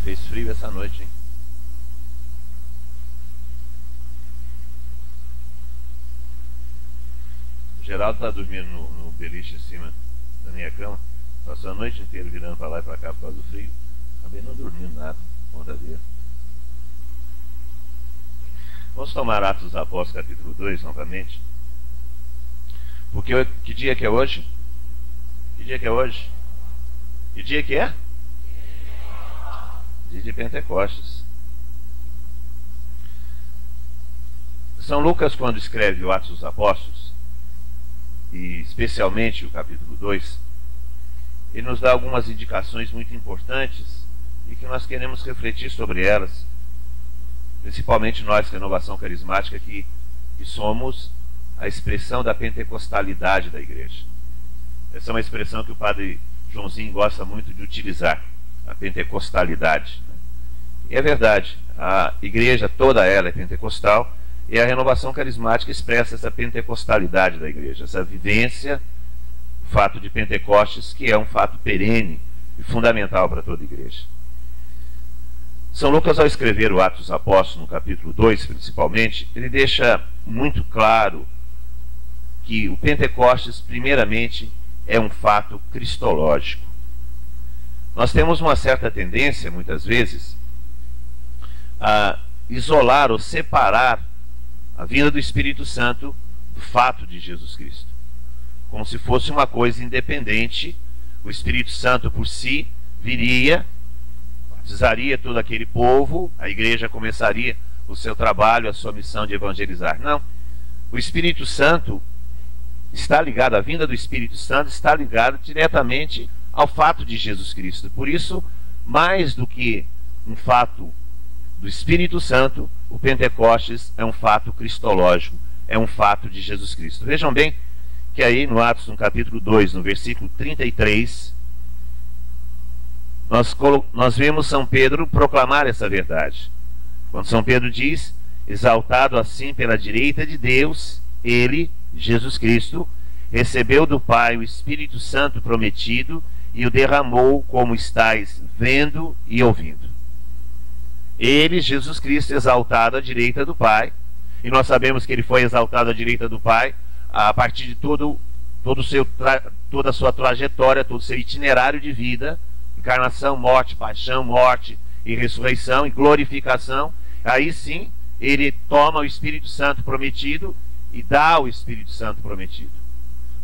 Fez frio essa noite, hein? O Geraldo tá dormindo no beliche em cima da minha cama. Passou a noite inteira virando para lá e para cá por causa do frio. Acabei não dormindo nada, conta dele. Vamos tomar Atos dos Apóstolos, capítulo 2, novamente. Porque que dia que é hoje? Que dia que é hoje? Que dia que é? Dia de Pentecostes. São Lucas, quando escreve o Atos dos Apóstolos, e especialmente o capítulo 2, ele nos dá algumas indicações muito importantes e que nós queremos refletir sobre elas, principalmente nós, Renovação Carismática, que somos a expressão da pentecostalidade da igreja. Essa é uma expressão que o padre Joãozinho gosta muito de utilizar, a pentecostalidade, né? E é verdade, a igreja toda ela é pentecostal, e a Renovação Carismática expressa essa pentecostalidade da igreja, essa vivência, o fato de Pentecostes, que é um fato perene e fundamental para toda a igreja. São Lucas, ao escrever o Atos dos Apóstolos, no capítulo 2, principalmente, ele deixa muito claro que o Pentecostes, primeiramente, é um fato cristológico. Nós temos uma certa tendência, muitas vezes, a isolar ou separar a vinda do Espírito Santo do fato de Jesus Cristo, como se fosse uma coisa independente. O Espírito Santo por si viria, batizaria todo aquele povo, a igreja começaria o seu trabalho, a sua missão de evangelizar. Não, o Espírito Santo está ligado, a vinda do Espírito Santo está ligada diretamente ao fato de Jesus Cristo. Por isso, mais do que um fato do Espírito Santo, o Pentecostes é um fato cristológico, é um fato de Jesus Cristo. Vejam bem que aí no Atos, no capítulo 2, no versículo 33, nós vemos São Pedro proclamar essa verdade. Quando São Pedro diz: exaltado assim pela direita de Deus, ele, Jesus Cristo, recebeu do Pai o Espírito Santo prometido e o derramou, como estáis vendo e ouvindo. Ele, Jesus Cristo, exaltado à direita do Pai, e nós sabemos que ele foi exaltado à direita do Pai a partir de toda a sua trajetória, todo o seu itinerário de vida, encarnação, morte, paixão, morte e ressurreição e glorificação. Aí sim, ele toma o Espírito Santo prometido e dá o Espírito Santo prometido.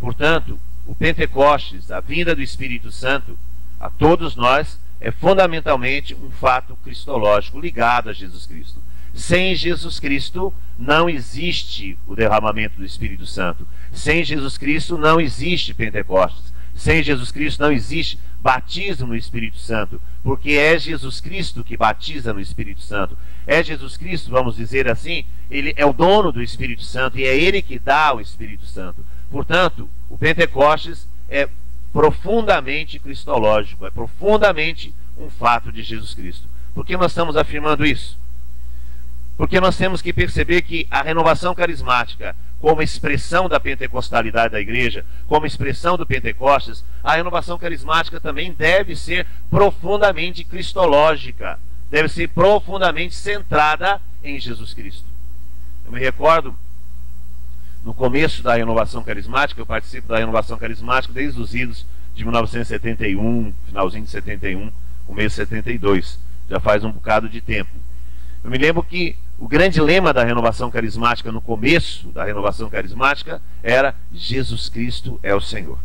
Portanto, o Pentecostes, a vinda do Espírito Santo a todos nós, é fundamentalmente um fato cristológico ligado a Jesus Cristo. Sem Jesus Cristo não existe o derramamento do Espírito Santo. Sem Jesus Cristo não existe Pentecostes. Sem Jesus Cristo não existe batismo no Espírito Santo, porque é Jesus Cristo que batiza no Espírito Santo. É Jesus Cristo, vamos dizer assim, ele é o dono do Espírito Santo e é ele que dá o Espírito Santo. Portanto, o Pentecostes é profundamente cristológico, é profundamente um fato de Jesus Cristo. Por que nós estamos afirmando isso? Porque nós temos que perceber que a renovação carismática, como expressão da pentecostalidade da igreja, como expressão do Pentecostes, a renovação carismática também deve ser profundamente cristológica, deve ser profundamente centrada em Jesus Cristo. Eu me recordo, no começo da renovação carismática, eu participo da renovação carismática desde os idos de 1971, finalzinho de 71, começo de 72, já faz um bocado de tempo. Eu me lembro que o grande lema da renovação carismática, no começo da renovação carismática, era: Jesus Cristo é o Senhor.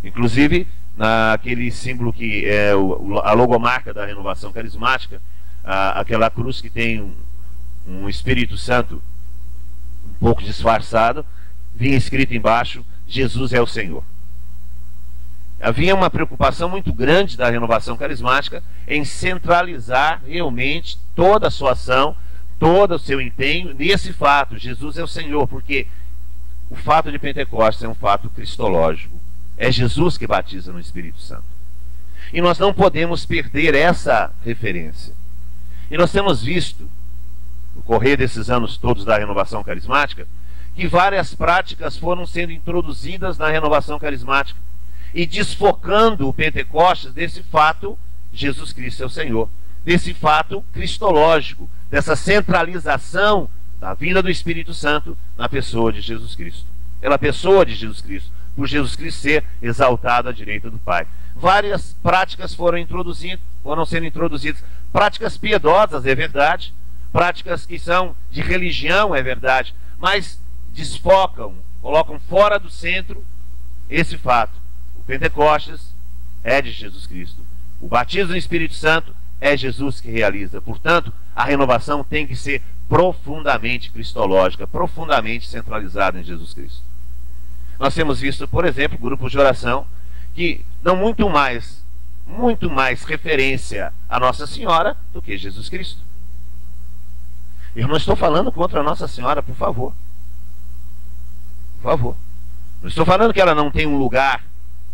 Inclusive, naquele símbolo que é a logomarca da renovação carismática, aquela cruz que tem um Espírito Santo um pouco disfarçado, vinha escrito embaixo: Jesus é o Senhor. Havia uma preocupação muito grande da renovação carismática em centralizar realmente toda a sua ação, todo o seu empenho nesse fato: Jesus é o Senhor, porque o fato de Pentecostes é um fato cristológico. É Jesus que batiza no Espírito Santo. E nós não podemos perder essa referência. E nós temos visto, no correr desses anos todos da renovação carismática, que várias práticas foram sendo introduzidas na renovação carismática e desfocando o Pentecostes desse fato Jesus Cristo é o Senhor. Desse fato cristológico, dessa centralização da vinda do Espírito Santo na pessoa de Jesus Cristo. Pela pessoa de Jesus Cristo, por Jesus Cristo ser exaltado à direita do Pai. Várias práticas foram sendo introduzidas. Práticas piedosas, é verdade. Práticas que são de religião, é verdade. Mas desfocam, colocam fora do centro esse fato. O Pentecostes é de Jesus Cristo. O batismo no Espírito Santo é Jesus que realiza. Portanto, a renovação tem que ser profundamente cristológica, profundamente centralizada em Jesus Cristo. Nós temos visto, por exemplo, grupos de oração que dão muito mais referência a Nossa Senhora do que Jesus Cristo. Eu não estou falando contra a Nossa Senhora, por favor. Por favor. Não estou falando que ela não tem um lugar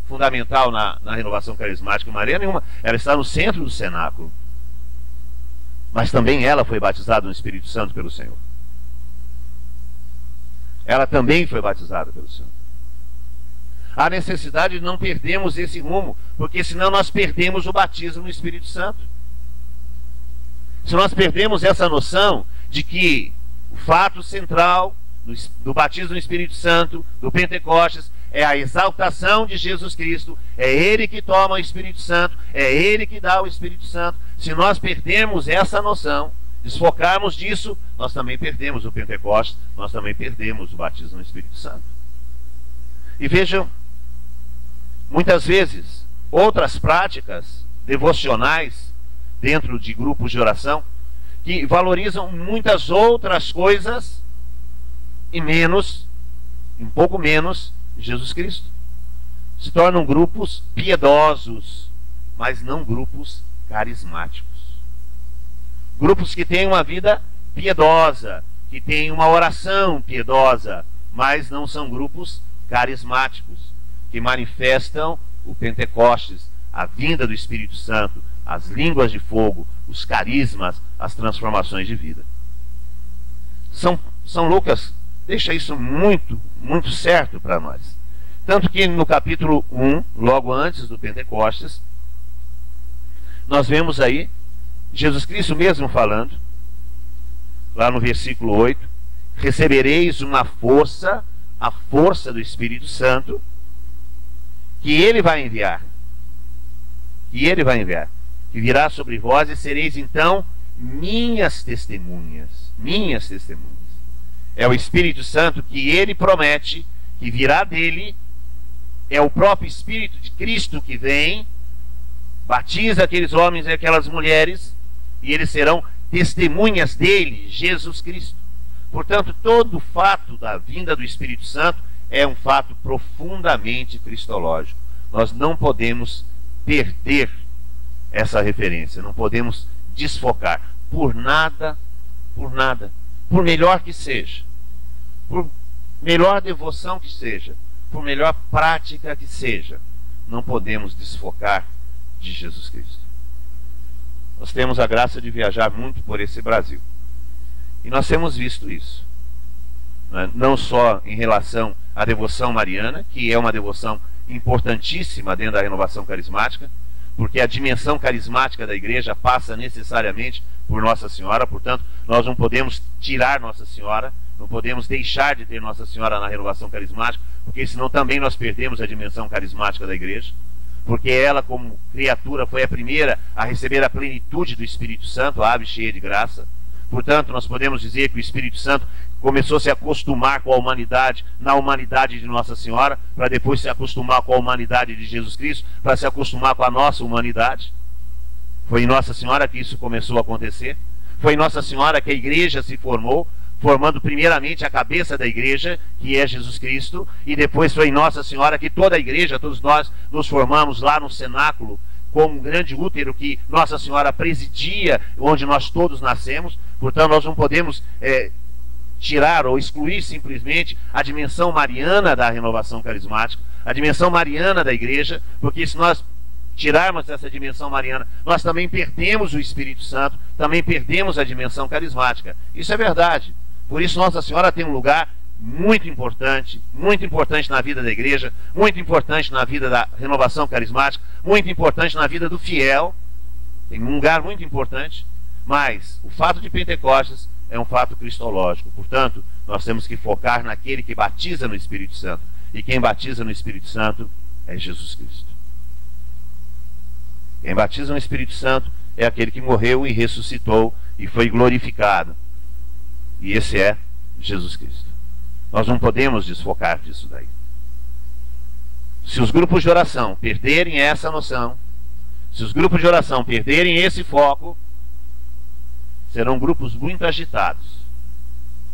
fundamental na renovação carismática de maneira nenhuma. Ela está no centro do cenáculo. Mas também ela foi batizada no Espírito Santo pelo Senhor. Ela também foi batizada pelo Senhor. Há necessidade de não perdermos esse rumo, porque senão nós perdemos o batismo no Espírito Santo. Se nós perdemos essa noção de que o fato central do batismo no Espírito Santo, do Pentecostes, é a exaltação de Jesus Cristo, é Ele que toma o Espírito Santo, é Ele que dá o Espírito Santo. Se nós perdemos essa noção, desfocarmos disso, nós também perdemos o Pentecostes, nós também perdemos o batismo no Espírito Santo. E vejam, muitas vezes, outras práticas devocionais dentro de grupos de oração que valorizam muitas outras coisas e um pouco menos, Jesus Cristo. Se tornam grupos piedosos, mas não grupos carismáticos. Grupos que têm uma vida piedosa, que têm uma oração piedosa, mas não são grupos carismáticos, que manifestam o Pentecostes, a vinda do Espírito Santo, as línguas de fogo, os carismas, as transformações de vida. São Lucas deixa isso muito certo para nós. Tanto que no capítulo 1, logo antes do Pentecostes, nós vemos aí Jesus Cristo mesmo falando, lá no versículo 8, recebereis uma força, a força do Espírito Santo, que Ele vai enviar. Que virá sobre vós e sereis então minhas testemunhas. Minhas testemunhas. É o Espírito Santo que Ele promete, que virá dele. É o próprio Espírito de Cristo que vem, batiza aqueles homens e aquelas mulheres, e eles serão testemunhas dele, Jesus Cristo. Portanto, todo o fato da vinda do Espírito Santo é um fato profundamente cristológico. Nós não podemos perder essa referência, não podemos desfocar por nada, por melhor que seja, por melhor devoção que seja, por melhor prática que seja, não podemos desfocar de Jesus Cristo. Nós temos a graça de viajar muito por esse Brasil, e nós temos visto isso, não só em relação à devoção mariana, que é uma devoção importantíssima dentro da renovação carismática, porque a dimensão carismática da igreja passa necessariamente por Nossa Senhora. Portanto, nós não podemos tirar Nossa Senhora, não podemos deixar de ter Nossa Senhora na renovação carismática, porque senão também nós perdemos a dimensão carismática da igreja, porque ela, como criatura, foi a primeira a receber a plenitude do Espírito Santo, a ave cheia de graça. Portanto, nós podemos dizer que o Espírito Santo começou a se acostumar com a humanidade, na humanidade de Nossa Senhora, para depois se acostumar com a humanidade de Jesus Cristo, para se acostumar com a nossa humanidade. Foi em Nossa Senhora que isso começou a acontecer. Foi em Nossa Senhora que a igreja se formou, formando primeiramente a cabeça da igreja, que é Jesus Cristo, e depois foi em Nossa Senhora que toda a igreja, todos nós, nos formamos lá no cenáculo, como um grande útero que Nossa Senhora presidia, onde nós todos nascemos. Portanto, nós não podemos tirar ou excluir simplesmente a dimensão mariana da renovação carismática, a dimensão mariana da igreja, porque se nós tirarmos essa dimensão mariana, nós também perdemos o Espírito Santo, também perdemos a dimensão carismática. Isso é verdade. Por isso Nossa Senhora tem um lugar muito importante na vida da igreja, muito importante na vida da renovação carismática, muito importante na vida do fiel, tem um lugar muito importante, mas o fato de Pentecostes é um fato cristológico. Portanto, nós temos que focar naquele que batiza no Espírito Santo. E quem batiza no Espírito Santo é Jesus Cristo. Quem batiza no Espírito Santo é aquele que morreu e ressuscitou e foi glorificado. E esse é Jesus Cristo. Nós não podemos desfocar disso daí. Se os grupos de oração perderem essa noção, se os grupos de oração perderem esse foco, serão grupos muito agitados,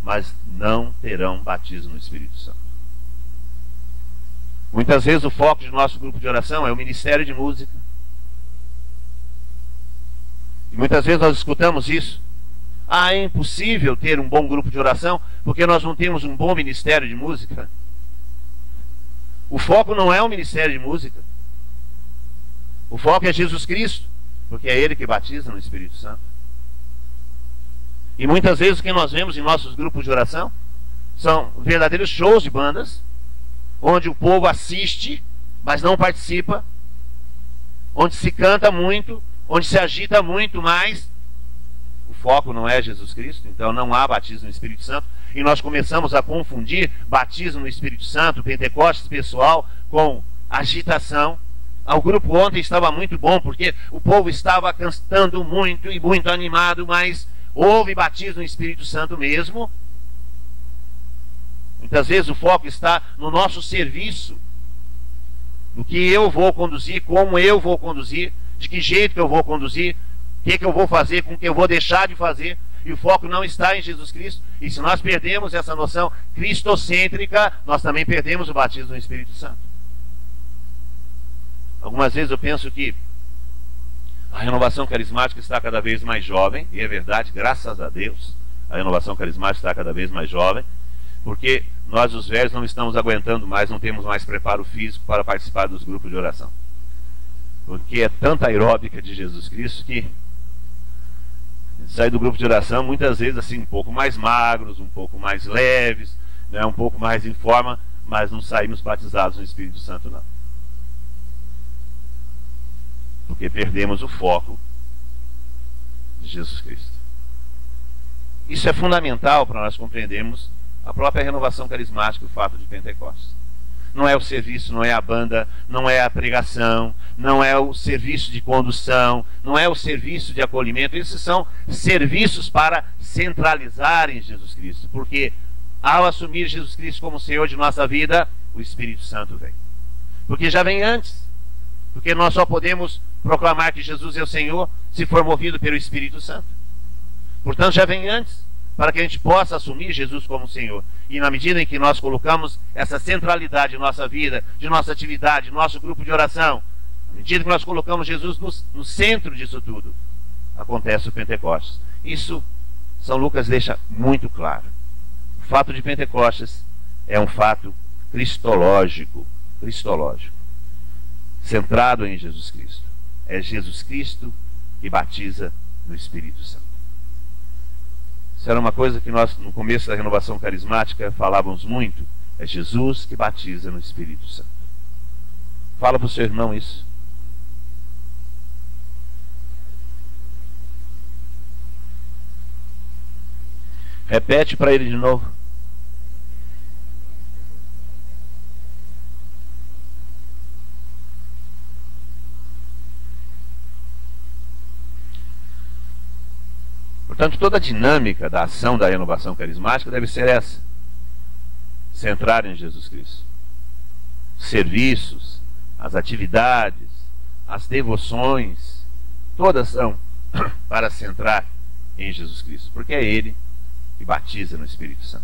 mas não terão batismo no Espírito Santo. Muitas vezes o foco de nosso grupo de oração é o ministério de música. E muitas vezes nós escutamos isso. Ah, é impossível ter um bom grupo de oração porque nós não temos um bom ministério de música. O foco não é o ministério de música. O foco é Jesus Cristo, porque é Ele que batiza no Espírito Santo. E muitas vezes o que nós vemos em nossos grupos de oração são verdadeiros shows de bandas, onde o povo assiste, mas não participa, onde se canta muito, onde se agita muito, mas o foco não é Jesus Cristo. Então não há batismo no Espírito Santo, e nós começamos a confundir batismo no Espírito Santo, Pentecostes pessoal, com agitação. O grupo ontem estava muito bom, porque o povo estava cantando muito e muito animado, mas houve batismo no Espírito Santo mesmo? Muitas vezes o foco está no nosso serviço, no que eu vou conduzir, como eu vou conduzir, de que jeito que eu vou conduzir, o que eu vou fazer, com o que eu vou deixar de fazer, e o foco não está em Jesus Cristo. E se nós perdemos essa noção cristocêntrica, nós também perdemos o batismo no Espírito Santo. Algumas vezes eu penso que a renovação carismática está cada vez mais jovem, e é verdade, graças a Deus, a renovação carismática está cada vez mais jovem, porque nós os velhos não estamos aguentando mais, não temos mais preparo físico para participar dos grupos de oração. Porque é tanta aeróbica de Jesus Cristo que sai do grupo de oração muitas vezes assim um pouco mais magros, um pouco mais leves, né, um pouco mais em forma, mas não saímos batizados no Espírito Santo não. Porque perdemos o foco de Jesus Cristo. Isso é fundamental para nós compreendermos a própria renovação carismática, o fato de Pentecostes. Não é o serviço, não é a banda, não é a pregação, não é o serviço de condução, não é o serviço de acolhimento. Esses são serviços para centralizar em Jesus Cristo, porque ao assumir Jesus Cristo como Senhor de nossa vida, o Espírito Santo vem. Porque já vem antes. Porque nós só podemos proclamar que Jesus é o Senhor se for movido pelo Espírito Santo. Portanto, já vem antes, para que a gente possa assumir Jesus como Senhor. E na medida em que nós colocamos essa centralidade em nossa vida, de nossa atividade, nosso grupo de oração, na medida que nós colocamos Jesus no centro disso tudo, acontece o Pentecostes. Isso São Lucas deixa muito claro. O fato de Pentecostes é um fato cristológico, centrado em Jesus Cristo. É Jesus Cristo que batiza no Espírito Santo. Isso era uma coisa que nós, no começo da renovação carismática, falávamos muito. É Jesus que batiza no Espírito Santo. Fala para o seu irmão isso. Repete para ele de novo. Portanto, toda a dinâmica da ação da renovação carismática deve ser essa: centrar em Jesus Cristo. Os serviços, as atividades, as devoções, todas são para centrar em Jesus Cristo, porque é Ele que batiza no Espírito Santo.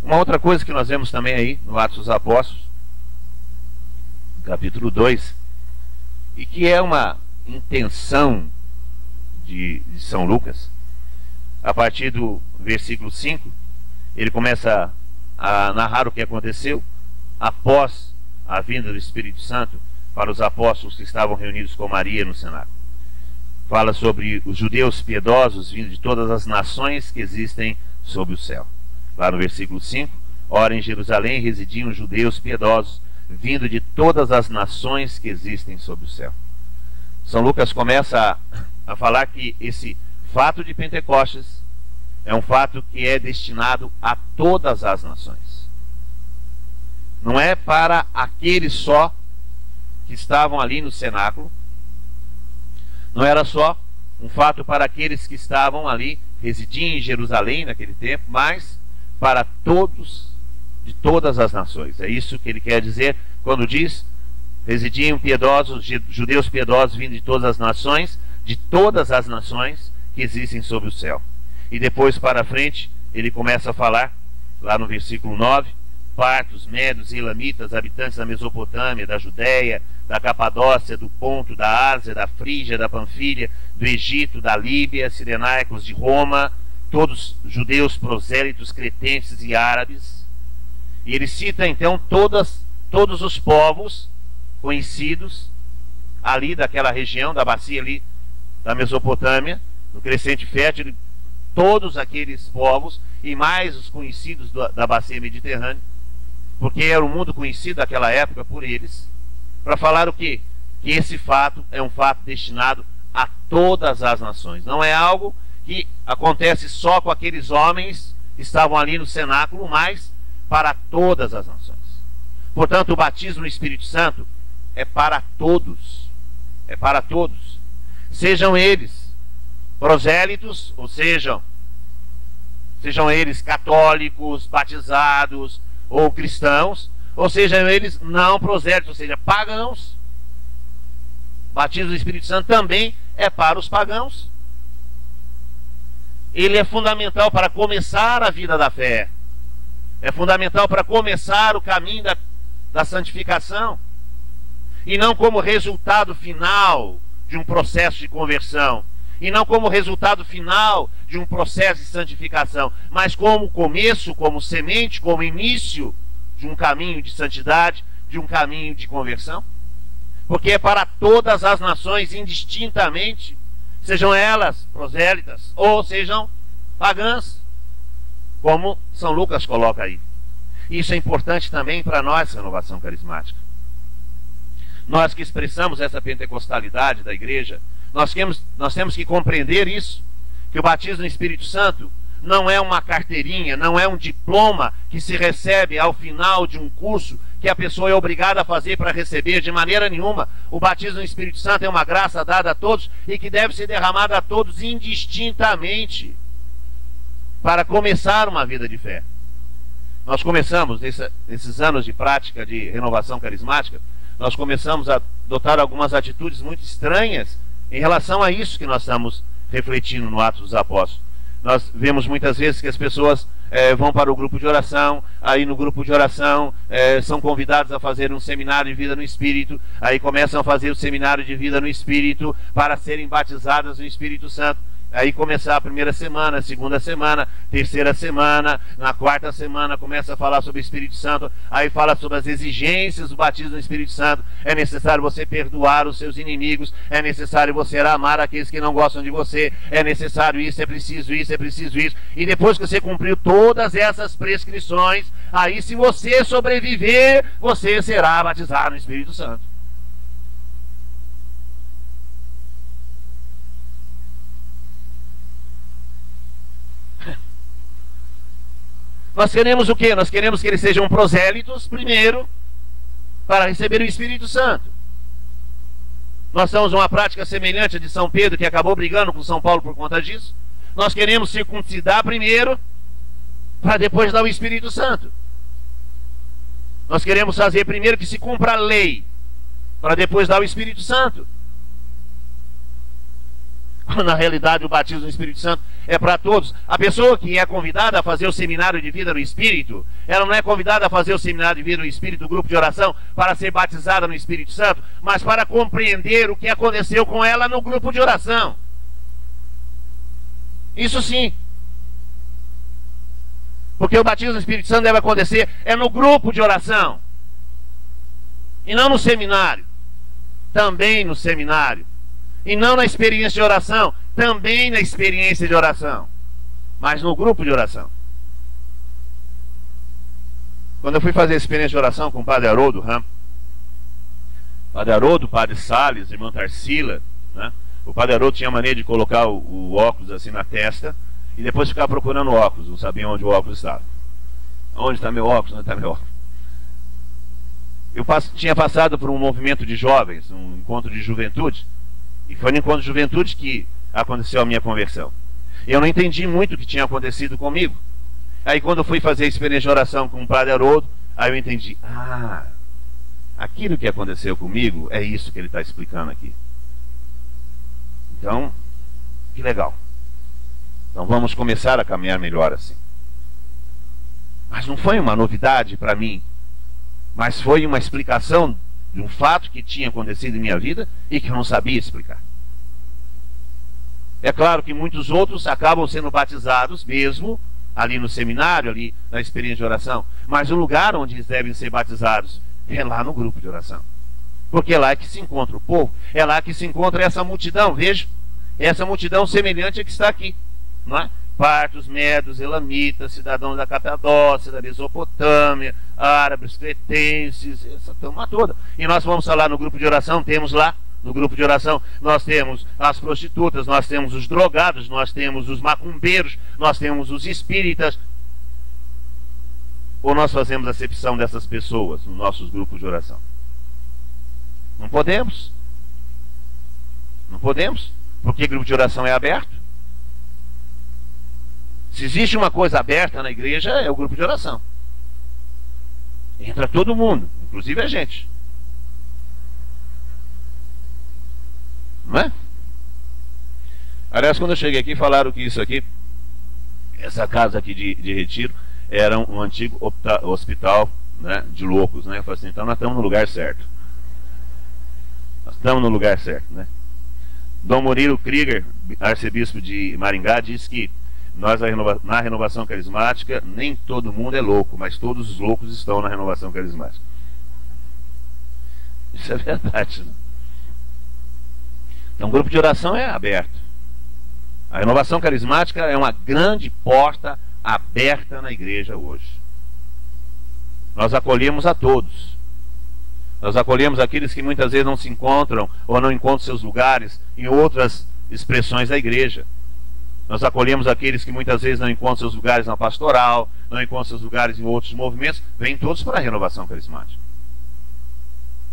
Uma outra coisa que nós vemos também aí no Atos dos Apóstolos, capítulo 2, e que é uma intenção de São Lucas, a partir do versículo 5, ele começa a narrar o que aconteceu após a vinda do Espírito Santo para os apóstolos que estavam reunidos com Maria no cenáculo. Fala sobre os judeus piedosos vindo de todas as nações que existem sob o céu. Lá no versículo 5, ora, em Jerusalém residiam judeus piedosos vindo de todas as nações que existem sob o céu. São Lucas começa a falar que esse fato de Pentecostes é um fato que é destinado a todas as nações. Não é para aqueles só que estavam ali no cenáculo. Não era só um fato para aqueles que estavam ali, residiam em Jerusalém naquele tempo, mas para todos, de todas as nações. É isso que ele quer dizer quando diz: residiam piedosos, judeus piedosos vindo de todas as nações que existem sobre o céu. E depois para frente, ele começa a falar, lá no versículo 9, partos, médios, elamitas, habitantes da Mesopotâmia, da Judéia, da Capadócia, do Ponto, da Ásia, da Frígia, da Panfilha, do Egito, da Líbia, sirenaicos de Roma, todos judeus prosélitos, cretentes e árabes. E ele cita então todos os povos conhecidos ali daquela região, da bacia ali da Mesopotâmia, no Crescente Fértil, todos aqueles povos e mais os conhecidos da bacia mediterrânea, porque era um mundo conhecido naquela época por eles, para falar o quê? Que esse fato é um fato destinado a todas as nações. Não é algo que acontece só com aqueles homens que estavam ali no cenáculo, mas para todas as nações. Portanto, o batismo no Espírito Santo é para todos. É para todos. Sejam eles prosélitos, ou sejam eles católicos, batizados ou cristãos, ou sejam eles não prosélitos, ou seja, pagãos. O batismo do Espírito Santo também é para os pagãos. Ele é fundamental para começar a vida da fé. É fundamental para começar o caminho da santificação. E não como resultado final de um processo de conversão. E não como resultado final de um processo de santificação. Mas como começo, como semente, como início de um caminho de santidade, de um caminho de conversão. Porque é para todas as nações indistintamente, sejam elas prosélitas ou sejam pagãs, como São Lucas coloca aí. Isso é importante também para nós, Renovação Carismática. Nós que expressamos essa pentecostalidade da igreja, nós temos que compreender isso, que o batismo no Espírito Santo não é uma carteirinha, não é um diploma que se recebe ao final de um curso que a pessoa é obrigada a fazer para receber, de maneira nenhuma. O batismo no Espírito Santo é uma graça dada a todos e que deve ser derramada a todos indistintamente para começar uma vida de fé. Nós começamos, nesses anos de prática de renovação carismática, nós começamos a adotar algumas atitudes muito estranhas em relação a isso que nós estamos refletindo no Atos dos Apóstolos. Nós vemos muitas vezes que as pessoas vão para o grupo de oração, aí no grupo de oração são convidados a fazer um seminário de vida no Espírito, aí começam a fazer o seminário de vida no Espírito para serem batizadas no Espírito Santo. Aí começar a primeira semana, a segunda semana, terceira semana, na quarta semana começa a falar sobre o Espírito Santo, aí fala sobre as exigências do batismo no Espírito Santo. É necessário você perdoar os seus inimigos, é necessário você amar aqueles que não gostam de você, é necessário isso, é preciso isso, é preciso isso. E depois que você cumpriu todas essas prescrições, aí se você sobreviver, você será batizado no Espírito Santo. Nós queremos o quê? Nós queremos que eles sejam prosélitos primeiro para receber o Espírito Santo. Nós temos uma prática semelhante a de São Pedro, que acabou brigando com São Paulo por conta disso. Nós queremos circuncidar primeiro para depois dar o Espírito Santo. Nós queremos fazer primeiro que se cumpra a lei para depois dar o Espírito Santo. Na realidade, o batismo no Espírito Santo é para todos. A pessoa que é convidada a fazer o seminário de vida no Espírito, ela não é convidada a fazer o seminário de vida no Espírito, do grupo de oração, para ser batizada no Espírito Santo, mas para compreender o que aconteceu com ela no grupo de oração. Isso sim. Porque o batismo no Espírito Santo deve acontecer no grupo de oração. E não no seminário. Também no seminário. E não na experiência de oração, também na experiência de oração, mas no grupo de oração. Quando eu fui fazer a experiência de oração com o Padre Haroldo Padre Haroldo, Padre Salles, irmã Tarsila, né? O Padre Haroldo tinha a mania de colocar o óculos assim na testa e depois ficar procurando o óculos, não sabia onde o óculos estava. Onde está meu óculos? Onde está meu óculos? Eu tinha passado por um movimento de jovens, um encontro de juventude, e foi no encontro de juventude que aconteceu a minha conversão. Eu não entendi muito o que tinha acontecido comigo. Aí quando eu fui fazer a experiência de oração com o Padre Haroldo, aí eu entendi, aquilo que aconteceu comigo é isso que ele está explicando aqui. Então, que legal. Então vamos começar a caminhar melhor assim. Mas não foi uma novidade para mim, mas foi uma explicação de um fato que tinha acontecido em minha vida e que eu não sabia explicar. É claro que muitos outros acabam sendo batizados mesmo ali no seminário, ali na experiência de oração, mas o lugar onde eles devem ser batizados é lá no grupo de oração. Porque é lá que se encontra o povo, é lá que se encontra essa multidão, veja, essa multidão semelhante a que está aqui, não é? Partos, medos, elamitas, cidadãos da Capadócia, da Mesopotâmia, árabes, cretenses, essa turma toda. E nós vamos falar no grupo de oração, temos lá, no grupo de oração, nós temos as prostitutas, nós temos os drogados, nós temos os macumbeiros, nós temos os espíritas. Ou nós fazemos acepção dessas pessoas nos nossos grupos de oração? Não podemos. Não podemos, porque grupo de oração é aberto. Se existe uma coisa aberta na igreja, é o grupo de oração. Entra todo mundo, inclusive a gente. Não é? Aliás, quando eu cheguei aqui, falaram que isso aqui, essa casa aqui de retiro, era um antigo hospital, né, de loucos, né? Eu falei assim, então nós estamos no lugar certo. Nós estamos no lugar certo, né? Dom Murilo Krieger, arcebispo de Maringá, diz que nós, na renovação carismática, nem todo mundo é louco, mas todos os loucos estão na renovação carismática. Isso é verdade, né? Então o grupo de oração é aberto. A renovação carismática é uma grande porta aberta na igreja hoje. Nós acolhemos a todos. Nós acolhemos aqueles que muitas vezes não se encontram ou não encontram seus lugares em outras expressões da igreja. Nós acolhemos aqueles que muitas vezes não encontram seus lugares na pastoral, não encontram seus lugares em outros movimentos, vêm todos para a renovação carismática.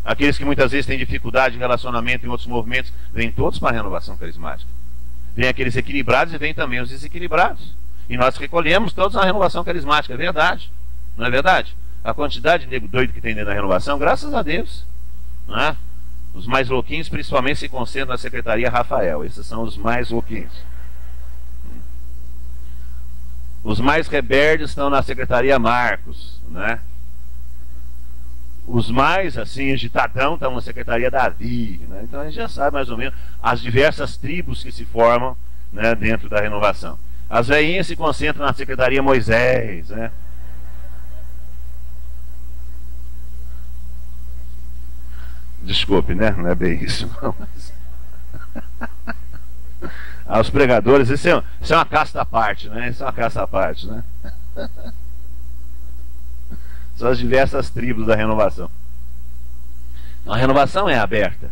Aqueles que muitas vezes têm dificuldade de relacionamento em outros movimentos, vêm todos para a renovação carismática. Vêm aqueles equilibrados e vêm também os desequilibrados. E nós recolhemos todos na renovação carismática, é verdade. Não é verdade? A quantidade de nego doido que tem dentro da renovação, graças a Deus, não é? Os mais louquinhos principalmente se concentram na Secretaria Rafael. Esses são os mais louquinhos. Os mais rebeldes estão na Secretaria Marcos, né? Os mais, assim, agitadão estão na Secretaria Davi, né? Então a gente já sabe mais ou menos as diversas tribos que se formam, né, dentro da renovação. As velhinhas se concentram na Secretaria Moisés, né? Desculpe, né? Não é bem isso, não. Mas... os pregadores, isso é uma casta à parte, né? Isso é uma casta à parte, né? São as diversas tribos da renovação. Então, a renovação é aberta.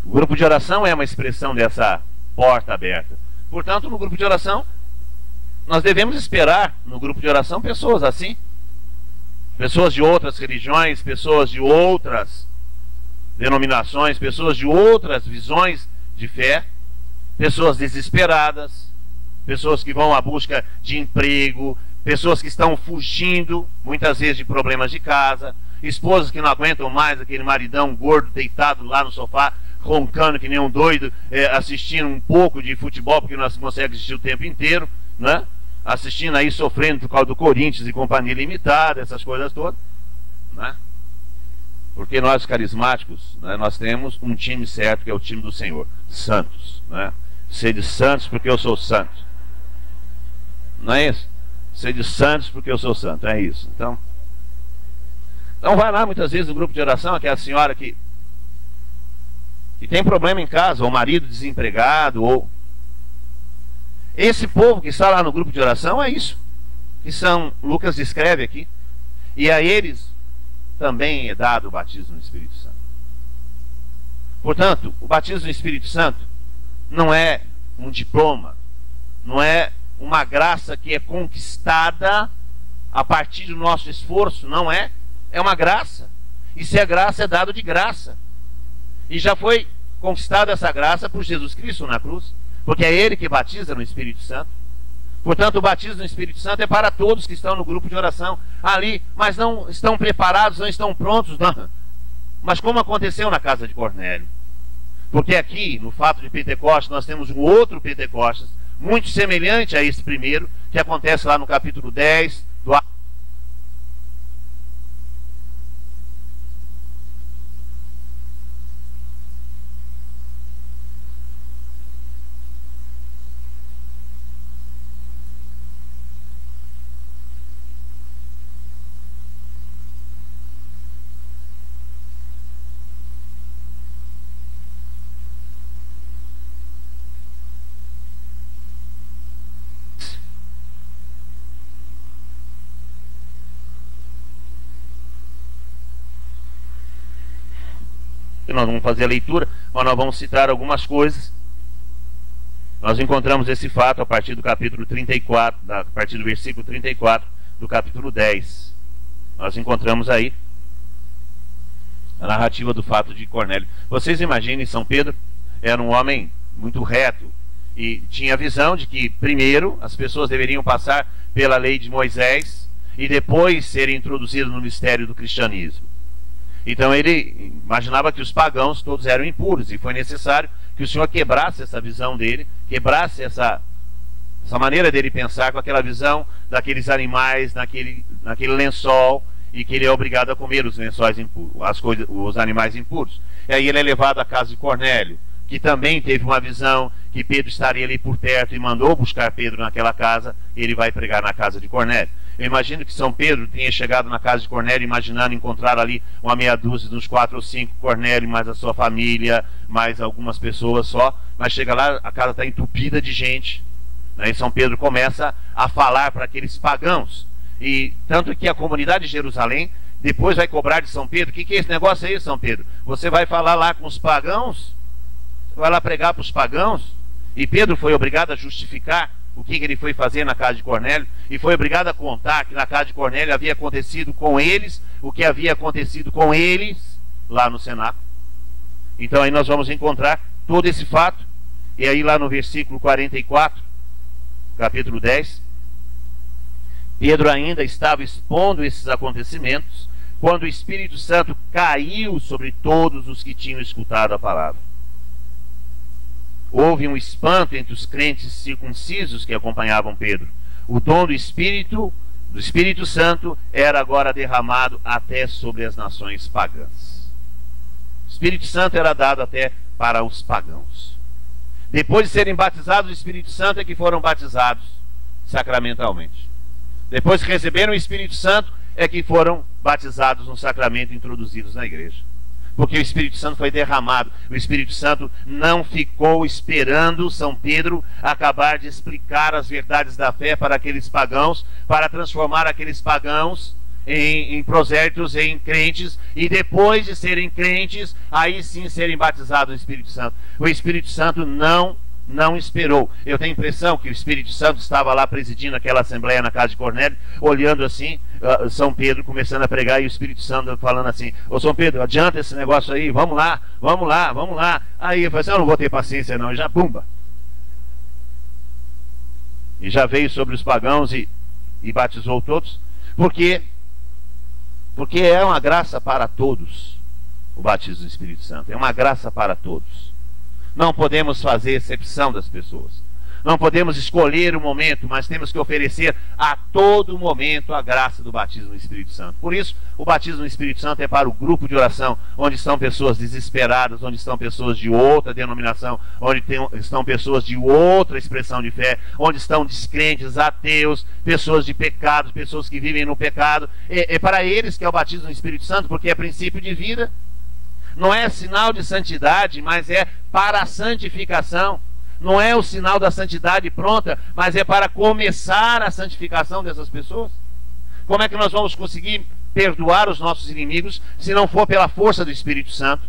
O grupo de oração é uma expressão dessa porta aberta. Portanto, no grupo de oração, nós devemos esperar no grupo de oração pessoas assim. Pessoas de outras religiões, pessoas de outras denominações, pessoas de outras visões de fé, pessoas desesperadas, pessoas que vão à busca de emprego, pessoas que estão fugindo, muitas vezes, de problemas de casa, esposas que não aguentam mais aquele maridão gordo deitado lá no sofá, roncando que nem um doido, assistindo um pouco de futebol, porque não consegue assistir o tempo inteiro, né? Assistindo aí, sofrendo por causa do Corinthians e companhia limitada, essas coisas todas, né? Porque nós carismáticos, né, nós temos um time certo, que é o time do Senhor, santos, né? Sede santos porque eu sou santo, não é isso? Sede santos porque eu sou santo, é isso. Então vai lá muitas vezes no grupo de oração, aquela senhora que tem problema em casa, ou marido desempregado, ou... Esse povo que está lá no grupo de oração é isso que Lucas descreve aqui. E a eles também é dado o batismo no Espírito Santo. Portanto, o batismo no Espírito Santo não é um diploma, não é uma graça que é conquistada a partir do nosso esforço, não é. É uma graça. E se é graça, é dado de graça. E já foi conquistada essa graça por Jesus Cristo na cruz, porque é Ele que batiza no Espírito Santo. Portanto, o batismo no Espírito Santo é para todos que estão no grupo de oração ali, mas não estão preparados, não estão prontos, não. Mas como aconteceu na casa de Cornélio. Porque aqui, no fato de Pentecostes, nós temos um outro Pentecostes, muito semelhante a esse primeiro, que acontece lá no capítulo 10 do nós vamos fazer a leitura, mas nós vamos citar algumas coisas. Nós encontramos esse fato a partir do capítulo 34, a partir do versículo 34 do capítulo 10. Nós encontramos aí a narrativa do fato de Cornélio. Vocês imaginem, São Pedro era um homem muito reto e tinha a visão de que primeiro as pessoas deveriam passar pela lei de Moisés e depois serem introduzidas no mistério do cristianismo. Então ele imaginava que os pagãos todos eram impuros e foi necessário que o Senhor quebrasse essa visão dele, quebrasse essa maneira dele pensar com aquela visão daqueles animais naquele lençol e que ele é obrigado a comer os lençóis impuros, os animais impuros. E aí ele é levado à casa de Cornélio, que também teve uma visão que Pedro estaria ali por perto e mandou buscar Pedro naquela casa, e ele vai pregar na casa de Cornélio. Eu imagino que São Pedro tenha chegado na casa de Cornélio imaginando encontrar ali uma meia dúzia, uns 4 ou 5, Cornélio mais a sua família, mais algumas pessoas só, mas chega lá, a casa está entupida de gente, né? E São Pedro começa a falar para aqueles pagãos, e tanto que a comunidade de Jerusalém depois vai cobrar de São Pedro: o que é esse negócio aí, São Pedro? Você vai falar lá com os pagãos? Você vai lá pregar para os pagãos? E Pedro foi obrigado a justificar o que ele foi fazer na casa de Cornélio, e foi obrigado a contar que na casa de Cornélio havia acontecido com eles o que havia acontecido com eles lá no cenáculo. Então aí nós vamos encontrar todo esse fato, e aí lá no versículo 44, capítulo 10, Pedro ainda estava expondo esses acontecimentos quando o Espírito Santo caiu sobre todos os que tinham escutado a palavra. Houve um espanto entre os crentes circuncisos que acompanhavam Pedro. O dom do Espírito Santo era agora derramado até sobre as nações pagãs. O Espírito Santo era dado até para os pagãos. Depois de serem batizados, o Espírito Santo é que foram batizados sacramentalmente. Depois que receberam o Espírito Santo é que foram batizados no sacramento, introduzidos na igreja. Porque o Espírito Santo foi derramado. O Espírito Santo não ficou esperando São Pedro acabar de explicar as verdades da fé para aqueles pagãos, para transformar aqueles pagãos em prosélitos, em crentes, e depois de serem crentes, aí sim serem batizados no Espírito Santo. O Espírito Santo não esperou. Eu tenho a impressão que o Espírito Santo estava lá presidindo aquela assembleia na casa de Cornélio, olhando assim, São Pedro começando a pregar, e o Espírito Santo falando assim: ô São Pedro, adianta esse negócio aí, vamos lá, vamos lá, vamos lá. Aí eu falei assim: eu não vou ter paciência não, e já pumba. E já veio sobre os pagãos e batizou todos, porque é uma graça para todos. O batismo do Espírito Santo é uma graça para todos. Não podemos fazer exceção das pessoas. Não podemos escolher o momento, mas temos que oferecer a todo momento a graça do batismo no Espírito Santo. Por isso, o batismo no Espírito Santo é para o grupo de oração, onde estão pessoas desesperadas, onde estão pessoas de outra denominação, onde estão pessoas de outra expressão de fé, onde estão descrentes, ateus, pessoas de pecado, pessoas que vivem no pecado. É para eles que é o batismo no Espírito Santo, porque é princípio de vida. Não é sinal de santidade, mas é para a santificação. Não é o sinal da santidade pronta, mas é para começar a santificação dessas pessoas. Como é que nós vamos conseguir perdoar os nossos inimigos se não for pela força do Espírito Santo?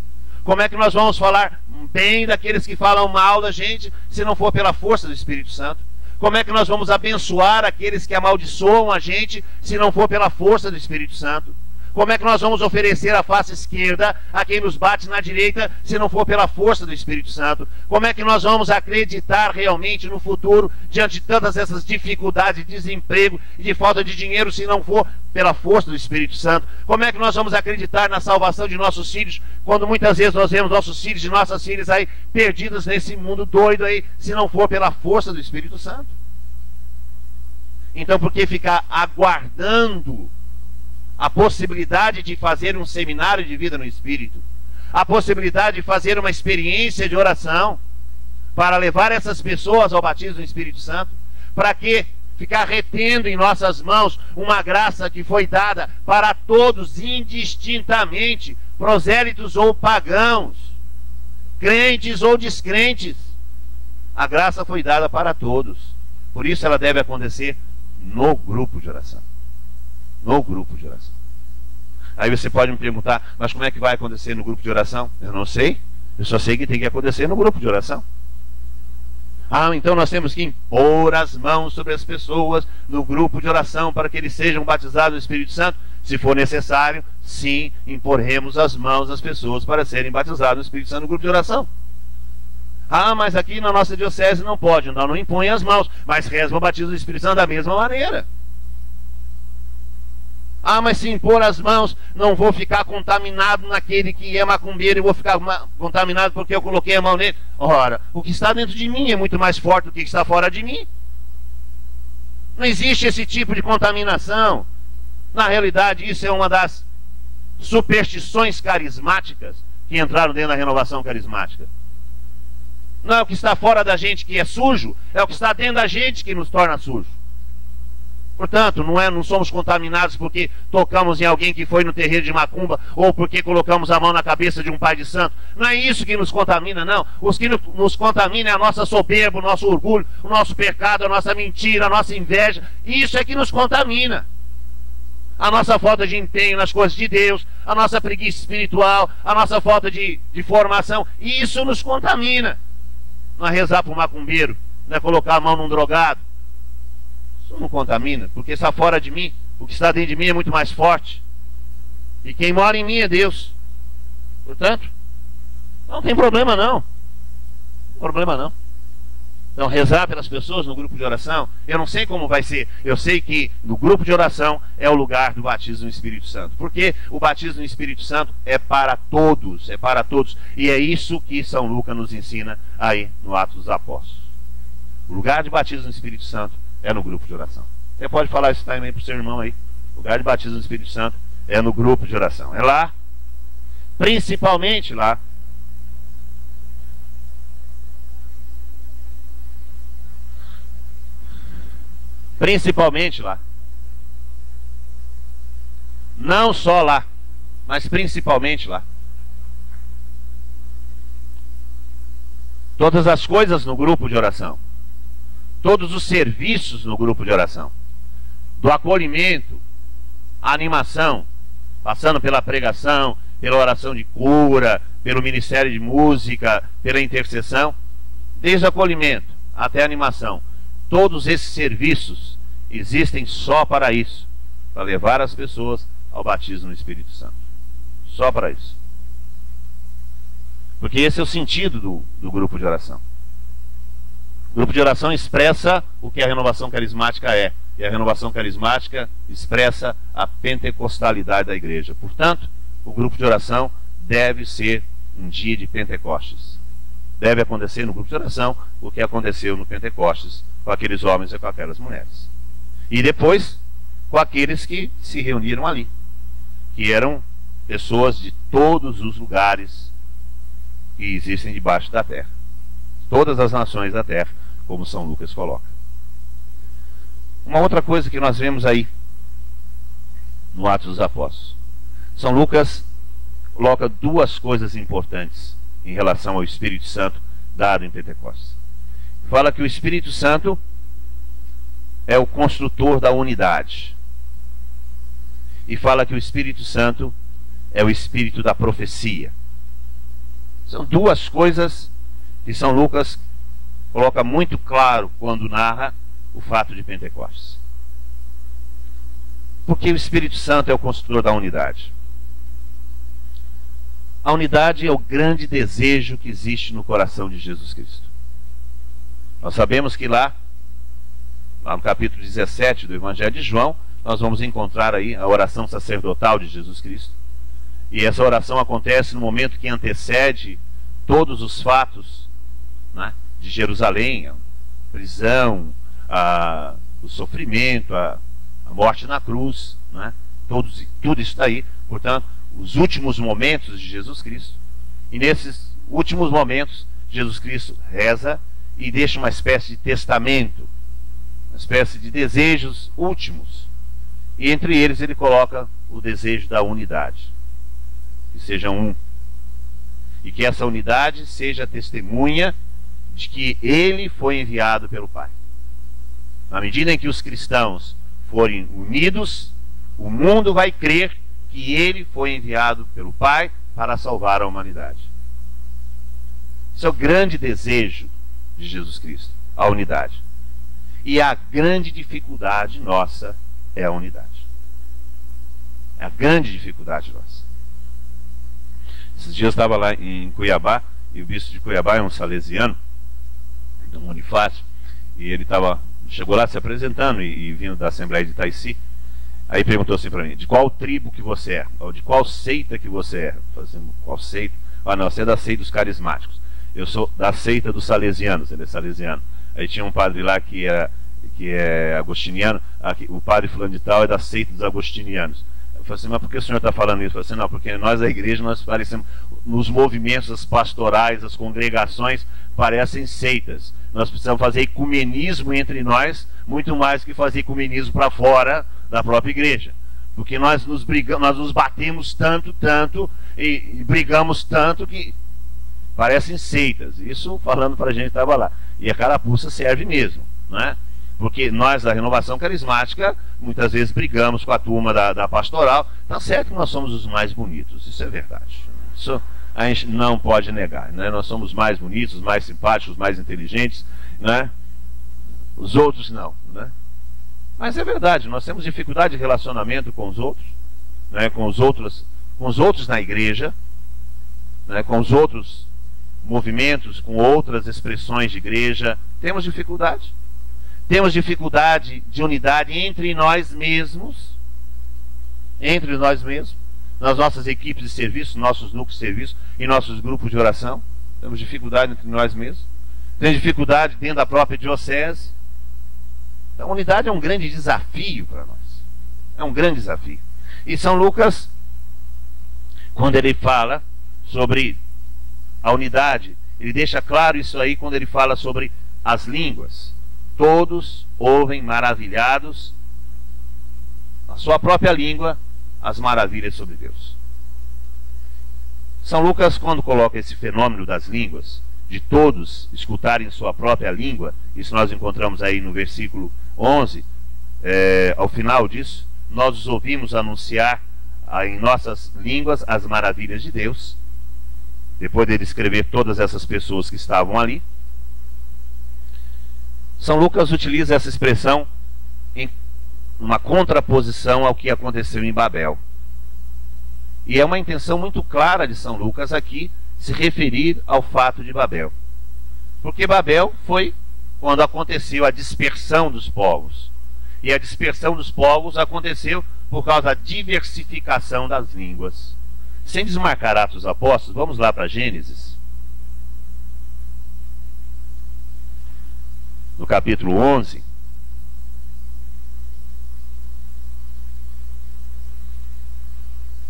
Como é que nós vamos falar bem daqueles que falam mal da gente, se não for pela força do Espírito Santo? Como é que nós vamos abençoar aqueles que amaldiçoam a gente, se não for pela força do Espírito Santo? Como é que nós vamos oferecer a face esquerda a quem nos bate na direita, se não for pela força do Espírito Santo? Como é que nós vamos acreditar realmente no futuro, diante de tantas essas dificuldades de desemprego e de falta de dinheiro, se não for pela força do Espírito Santo? Como é que nós vamos acreditar na salvação de nossos filhos, quando muitas vezes nós vemos nossos filhos e nossas filhas aí perdidos nesse mundo doido aí, se não for pela força do Espírito Santo? Então, por que ficar aguardando a possibilidade de fazer um seminário de vida no Espírito, a possibilidade de fazer uma experiência de oração, para levar essas pessoas ao batismo no Espírito Santo? Para que ficar retendo em nossas mãos uma graça que foi dada para todos indistintamente, prosélitos ou pagãos, crentes ou descrentes? A graça foi dada para todos, por isso ela deve acontecer no grupo de oração. No grupo de oração. Aí você pode me perguntar, mas como é que vai acontecer no grupo de oração? Eu não sei, eu só sei que tem que acontecer no grupo de oração. Ah, então nós temos que impor as mãos sobre as pessoas no grupo de oração para que eles sejam batizados no Espírito Santo? Se for necessário, sim, imporremos as mãos das pessoas para serem batizadas no Espírito Santo no grupo de oração. Ah, mas aqui na nossa diocese não pode. Não impõe as mãos, mas reza o batismo do Espírito Santo da mesma maneira. Ah, mas se impor as mãos, não vou ficar contaminado naquele que é macumbeiro e vou ficar contaminado porque eu coloquei a mão nele. Ora, o que está dentro de mim é muito mais forte do que está fora de mim. Não existe esse tipo de contaminação. Na realidade, isso é uma das superstições carismáticas que entraram dentro da renovação carismática. Não é o que está fora da gente que é sujo, é o que está dentro da gente que nos torna sujo. Portanto, não somos contaminados porque tocamos em alguém que foi no terreiro de macumba ou porque colocamos a mão na cabeça de um pai de santo. Não é isso que nos contamina, não. Os que nos contamina é a nossa soberba, o nosso orgulho, o nosso pecado, a nossa mentira, a nossa inveja. Isso é que nos contamina. A nossa falta de empenho nas coisas de Deus, a nossa preguiça espiritual, a nossa falta de formação. Isso nos contamina. Não é rezar para o macumbeiro, não é colocar a mão num drogado. Isso não contamina, porque está fora de mim. O que está dentro de mim é muito mais forte. E quem mora em mim é Deus. Portanto, não tem problema não. Não tem problema não. Então, rezar pelas pessoas no grupo de oração, eu não sei como vai ser. Eu sei que no grupo de oração é o lugar do batismo no Espírito Santo. Porque o batismo no Espírito Santo é para todos. É para todos. E é isso que São Lucas nos ensina aí no Atos dos Apóstolos. O lugar de batismo no Espírito Santo é no grupo de oração. Você pode falar isso também para o seu irmão aí. O lugar de batismo no Espírito Santo é no grupo de oração. É lá, principalmente lá. Principalmente lá. Não só lá, mas principalmente lá. Todas as coisas no grupo de oração. Todos os serviços no grupo de oração. Do acolhimento, a animação, passando pela pregação, pela oração de cura, pelo ministério de música, pela intercessão, desde o acolhimento até a animação. Todos esses serviços existem só para isso, para levar as pessoas ao batismo no Espírito Santo. Só para isso. Porque esse é o sentido do grupo de oração. O grupo de oração expressa o que a renovação carismática é. E a renovação carismática expressa a pentecostalidade da igreja. Portanto, o grupo de oração deve ser um dia de Pentecostes. Deve acontecer no grupo de oração o que aconteceu no Pentecostes, com aqueles homens e com aquelas mulheres. E depois, com aqueles que se reuniram ali, que eram pessoas de todos os lugares que existem debaixo da terra. Todas as nações da terra, como São Lucas coloca. Uma outra coisa que nós vemos aí no Atos dos Apóstolos. São Lucas coloca duas coisas importantes em relação ao Espírito Santo dado em Pentecostes. Fala que o Espírito Santo é o construtor da unidade. E fala que o Espírito Santo é o Espírito da profecia. São duas coisas que São Lucas coloca muito claro quando narra o fato de Pentecostes. Porque o Espírito Santo é o construtor da unidade. A unidade é o grande desejo que existe no coração de Jesus Cristo. Nós sabemos que lá no capítulo 17 do Evangelho de João, nós vamos encontrar aí a oração sacerdotal de Jesus Cristo. E essa oração acontece no momento que antecede todos os fatos, né, de Jerusalém, a prisão, o sofrimento, a morte na cruz, né, tudo isso está aí. Portanto, os últimos momentos de Jesus Cristo. E nesses últimos momentos, Jesus Cristo reza e deixa uma espécie de testamento, uma espécie de desejos últimos. E entre eles ele coloca o desejo da unidade. Que sejam um. E que essa unidade seja testemunha de que ele foi enviado pelo Pai. Na medida em que os cristãos forem unidos, o mundo vai crer que ele foi enviado pelo Pai para salvar a humanidade. Esse é o grande desejo de Jesus Cristo, a unidade. E a grande dificuldade nossa é a unidade. É a grande dificuldade nossa. Esses dias eu estava lá em Cuiabá, e o bispo de Cuiabá é um salesiano, Dom Bonifácio, e ele chegou lá se apresentando e vindo da Assembleia de Itaici. Aí perguntou assim para mim: de qual tribo que você é? Ou de qual seita que você é? Eu falei assim: qual seita? Ah, não, você é da seita dos carismáticos. Eu sou da seita dos salesianos. Ele é salesiano. Aí tinha um padre lá que é agostiniano. O padre fulano de tal é da seita dos agostinianos. Eu falei assim: mas por que o senhor está falando isso? Eu falei assim: não, porque nós, a igreja, nós parecemos, nos movimentos, as pastorais, as congregações, parecem seitas. Nós precisamos fazer ecumenismo entre nós, muito mais que fazer ecumenismo para fora da própria igreja. Porque nós nos batemos tanto e brigamos tanto que parecem seitas. Isso falando para a gente que estava lá. E a carapuça serve mesmo, né? Porque nós da Renovação Carismática muitas vezes brigamos com a turma da pastoral. Tá certo que nós somos os mais bonitos, isso é verdade. Isso a gente não pode negar, né? Nós somos mais bonitos, os mais simpáticos, os mais inteligentes, né? Os outros não, né? Mas é verdade, nós temos dificuldade de relacionamento com os outros, né? com os outros na igreja, né? Com os outros movimentos, com outras expressões de igreja. Temos dificuldade. Temos dificuldade de unidade entre nós mesmos, nas nossas equipes de serviço, nossos núcleos de serviço e nossos grupos de oração. Temos dificuldade entre nós mesmos. Temos dificuldade dentro da própria diocese. Então, a unidade é um grande desafio para nós. É um grande desafio. E São Lucas, quando ele fala sobre a unidade, ele deixa claro isso aí quando ele fala sobre as línguas. Todos ouvem maravilhados, na sua própria língua, as maravilhas sobre Deus. São Lucas, quando coloca esse fenômeno das línguas, de todos escutarem sua própria língua, isso nós encontramos aí no versículo 11, ao final disso, nós os ouvimos anunciar em nossas línguas as maravilhas de Deus. Depois dele escrever todas essas pessoas que estavam ali, São Lucas utiliza essa expressão em uma contraposição ao que aconteceu em Babel. E é uma intenção muito clara de São Lucas aqui se referir ao fato de Babel. Porque Babel foi quando aconteceu a dispersão dos povos. E a dispersão dos povos aconteceu por causa da diversificação das línguas. Sem desmarcar Atos dos Apóstolos, vamos lá para Gênesis. No capítulo 11.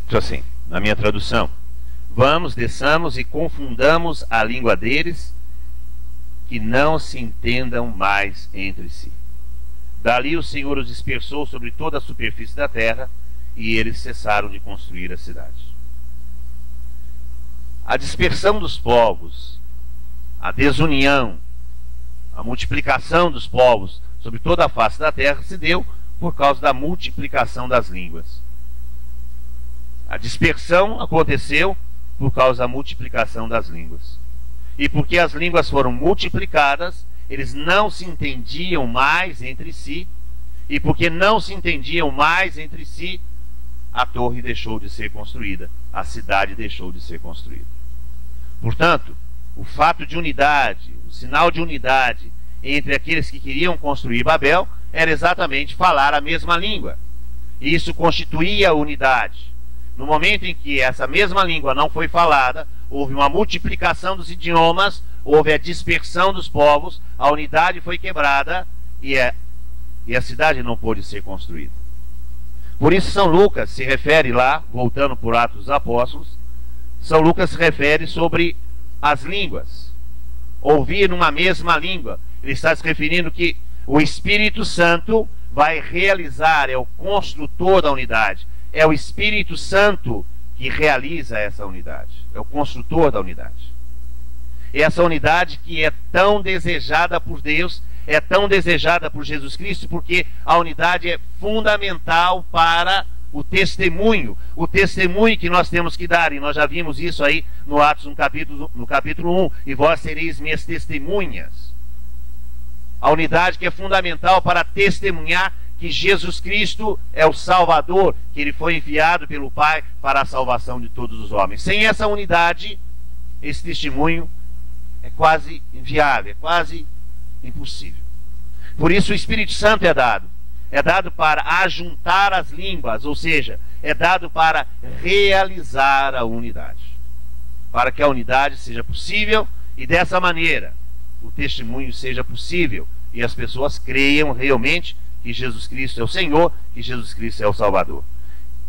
Diz assim, na minha tradução: vamos, desçamos e confundamos a língua deles, que não se entendam mais entre si. Dali o Senhor os dispersou sobre toda a superfície da terra, e eles cessaram de construir a cidade. A dispersão dos povos, a desunião, a multiplicação dos povos sobre toda a face da terra se deu por causa da multiplicação das línguas. A dispersão aconteceu por causa da multiplicação das línguas. E porque as línguas foram multiplicadas, eles não se entendiam mais entre si, e porque não se entendiam mais entre si, a torre deixou de ser construída, a cidade deixou de ser construída. Portanto, o fato de unidade, o sinal de unidade entre aqueles que queriam construir Babel, era exatamente falar a mesma língua. E isso constituía a unidade. No momento em que essa mesma língua não foi falada, houve uma multiplicação dos idiomas, houve a dispersão dos povos, a unidade foi quebrada e a cidade não pôde ser construída. Por isso São Lucas se refere lá, voltando por Atos dos Apóstolos, São Lucas se refere sobre as línguas, ouvir numa mesma língua. Ele está se referindo que o Espírito Santo vai realizar, é o construtor da unidade. É o Espírito Santo que realiza essa unidade. É o construtor da unidade. Essa unidade que é tão desejada por Deus, é tão desejada por Jesus Cristo, porque a unidade é fundamental para o testemunho que nós temos que dar, e nós já vimos isso aí no Atos no capítulo 1, e vós sereis minhas testemunhas. A unidade que é fundamental para testemunhar que Jesus Cristo é o Salvador, que ele foi enviado pelo Pai para a salvação de todos os homens. Sem essa unidade, esse testemunho é quase inviável, é quase impossível. Por isso o Espírito Santo é dado para ajuntar as línguas, ou seja, é dado para realizar a unidade, para que a unidade seja possível e dessa maneira o testemunho seja possível e as pessoas creiam realmente que Jesus Cristo é o Senhor, que Jesus Cristo é o Salvador.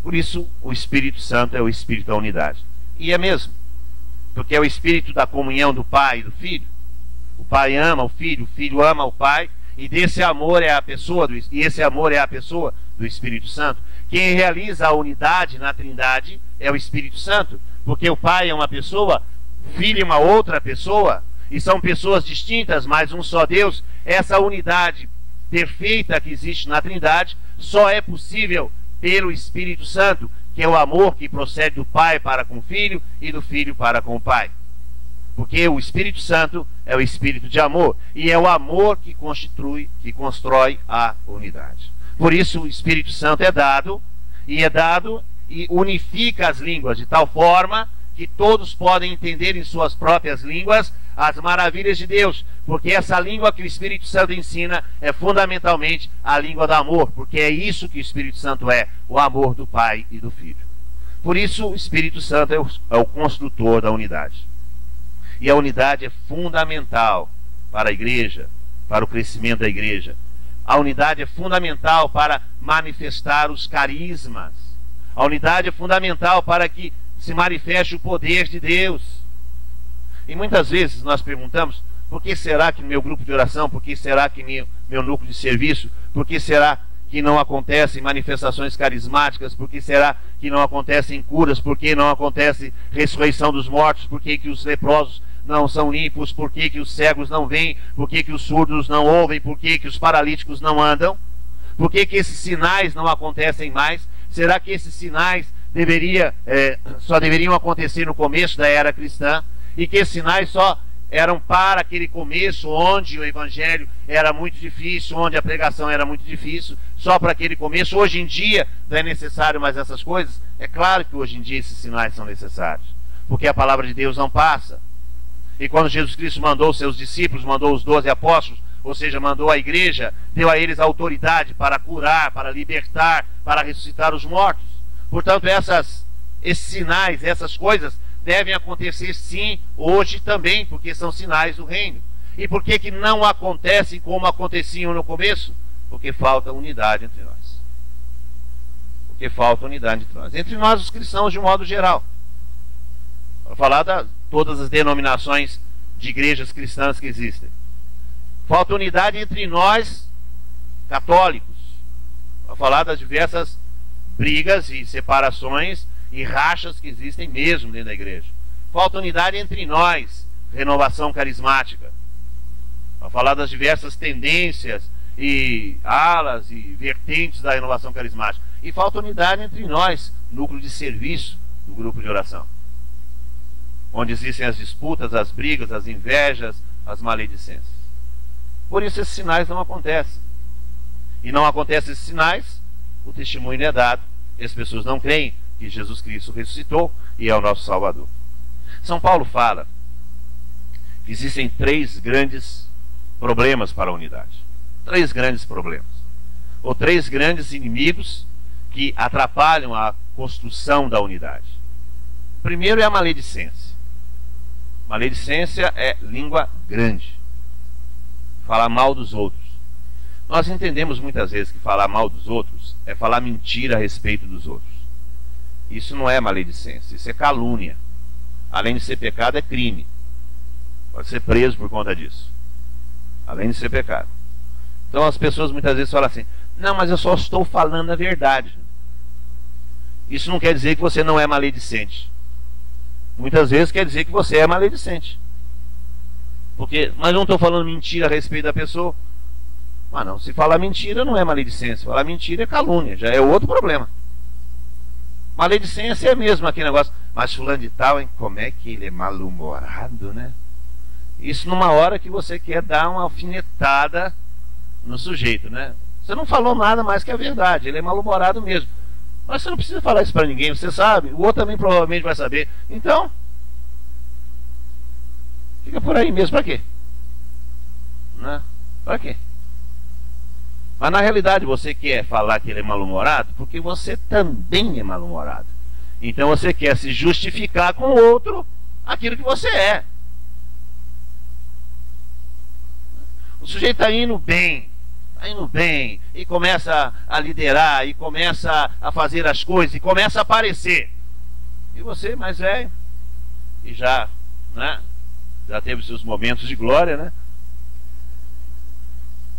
Por isso o Espírito Santo é o Espírito da unidade. E é mesmo, porque é o Espírito da comunhão do Pai e do Filho. O Pai ama o Filho ama o Pai, e desse amor é a pessoa esse amor é a pessoa do Espírito Santo. Quem realiza a unidade na Trindade é o Espírito Santo, porque o Pai é uma pessoa, o Filho é uma outra pessoa, e são pessoas distintas, mas um só Deus. Essa unidade perfeita que existe na Trindade só é possível pelo Espírito Santo, que é o amor que procede do Pai para com o Filho e do Filho para com o Pai. Porque o Espírito Santo é o Espírito de amor, e é o amor que constrói a unidade. Por isso o Espírito Santo é dado e unifica as línguas de tal forma que todos podem entender em suas próprias línguas as maravilhas de Deus, porque essa língua que o Espírito Santo ensina é fundamentalmente a língua do amor, porque é isso que o Espírito Santo é, o amor do Pai e do Filho. Por isso o Espírito Santo é o construtor da unidade. E a unidade é fundamental para a igreja, para o crescimento da igreja. A unidade é fundamental para manifestar os carismas. A unidade é fundamental para que se manifeste o poder de Deus. E muitas vezes nós perguntamos: por que será que no meu grupo de oração, por que será que meu núcleo de serviço, por que será que não acontecem manifestações carismáticas, por que será que não acontecem curas, por que não acontece ressurreição dos mortos, por que os leprosos não são limpos, por que os cegos não veem, por que os surdos não ouvem, por que os paralíticos não andam, por que esses sinais não acontecem mais? Será que esses sinais só deveriam acontecer no começo da era cristã, e que esses sinais só eram para aquele começo onde o evangelho era muito difícil, onde a pregação era muito difícil, só para aquele começo? Hoje em dia não é necessário mais essas coisas? É claro que hoje em dia esses sinais são necessários, porque a palavra de Deus não passa. E quando Jesus Cristo mandou os seus discípulos, mandou os 12 apóstolos, ou seja, mandou a igreja, deu a eles autoridade para curar, para libertar, para ressuscitar os mortos. Portanto, esses sinais, essas coisas devem acontecer sim, hoje também, porque são sinais do reino. E por que não acontecem como aconteciam no começo? Porque falta unidade entre nós. Porque falta unidade entre nós. Entre nós, os cristãos, de um modo geral. Para falar de todas as denominações de igrejas cristãs que existem. Falta unidade entre nós, católicos. Para falar das diversas brigas e separações e rachas que existem mesmo dentro da igreja. Falta unidade entre nós, renovação carismática. Para falar das diversas tendências e alas e vertentes da renovação carismática. E falta unidade entre nós, núcleo de serviço do grupo de oração. onde existem as disputas, as brigas, as invejas, as maledicências. Por isso esses sinais não acontecem. E não acontecem esses sinais, o testemunho é dado, e as pessoas não creem que Jesus Cristo ressuscitou e é o nosso Salvador. São Paulo fala que existem 3 grandes problemas para a unidade. 3 grandes problemas. Ou 3 grandes inimigos que atrapalham a construção da unidade. Primeiro é a maledicência. Maledicência é língua grande. Falar mal dos outros. Nós entendemos muitas vezes que falar mal dos outros é falar mentira a respeito dos outros. Isso não é maledicência, isso é calúnia. Além de ser pecado, é crime. Pode ser preso por conta disso. Além de ser pecado. Então as pessoas muitas vezes falam assim: não, mas eu só estou falando a verdade. Isso não quer dizer que você não é maledicente. Muitas vezes quer dizer que você é maledicente. Porque, mas não estou falando mentira a respeito da pessoa. Mas não, se falar mentira não é maledicência. Falar mentira é calúnia, já é outro problema. Maledicência é mesmo aquele negócio: mas fulano de tal, hein, como é que ele é mal-humorado, né? Isso numa hora que você quer dar uma alfinetada no sujeito, né? Você não falou nada mais que a verdade, ele é mal-humorado mesmo. Mas você não precisa falar isso para ninguém, você sabe, o outro também provavelmente vai saber. Então, fica por aí mesmo, para quê? Né? Para quê? Mas na realidade você quer falar que ele é mal-humorado porque você também é mal-humorado. Então você quer se justificar com o outro aquilo que você é. O sujeito está indo bem, e começa a liderar, e começa a fazer as coisas, e começa a aparecer. E você, mais velho, e já, né, já teve seus momentos de glória, né?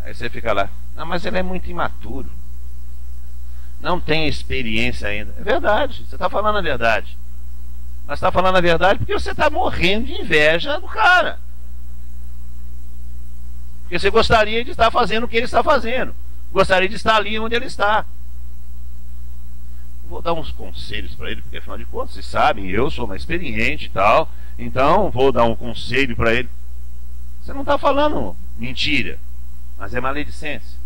Aí você fica lá: não, mas ele é muito imaturo, não tem experiência ainda. É verdade, você está falando a verdade. Mas está falando a verdade porque você está morrendo de inveja do cara. Porque você gostaria de estar fazendo o que ele está fazendo. Gostaria de estar ali onde ele está. Vou dar uns conselhos para ele, porque afinal de contas, vocês sabem, eu sou mais experiente e tal. Então vou dar um conselho para ele. Você não está falando mentira, mas é maledicência.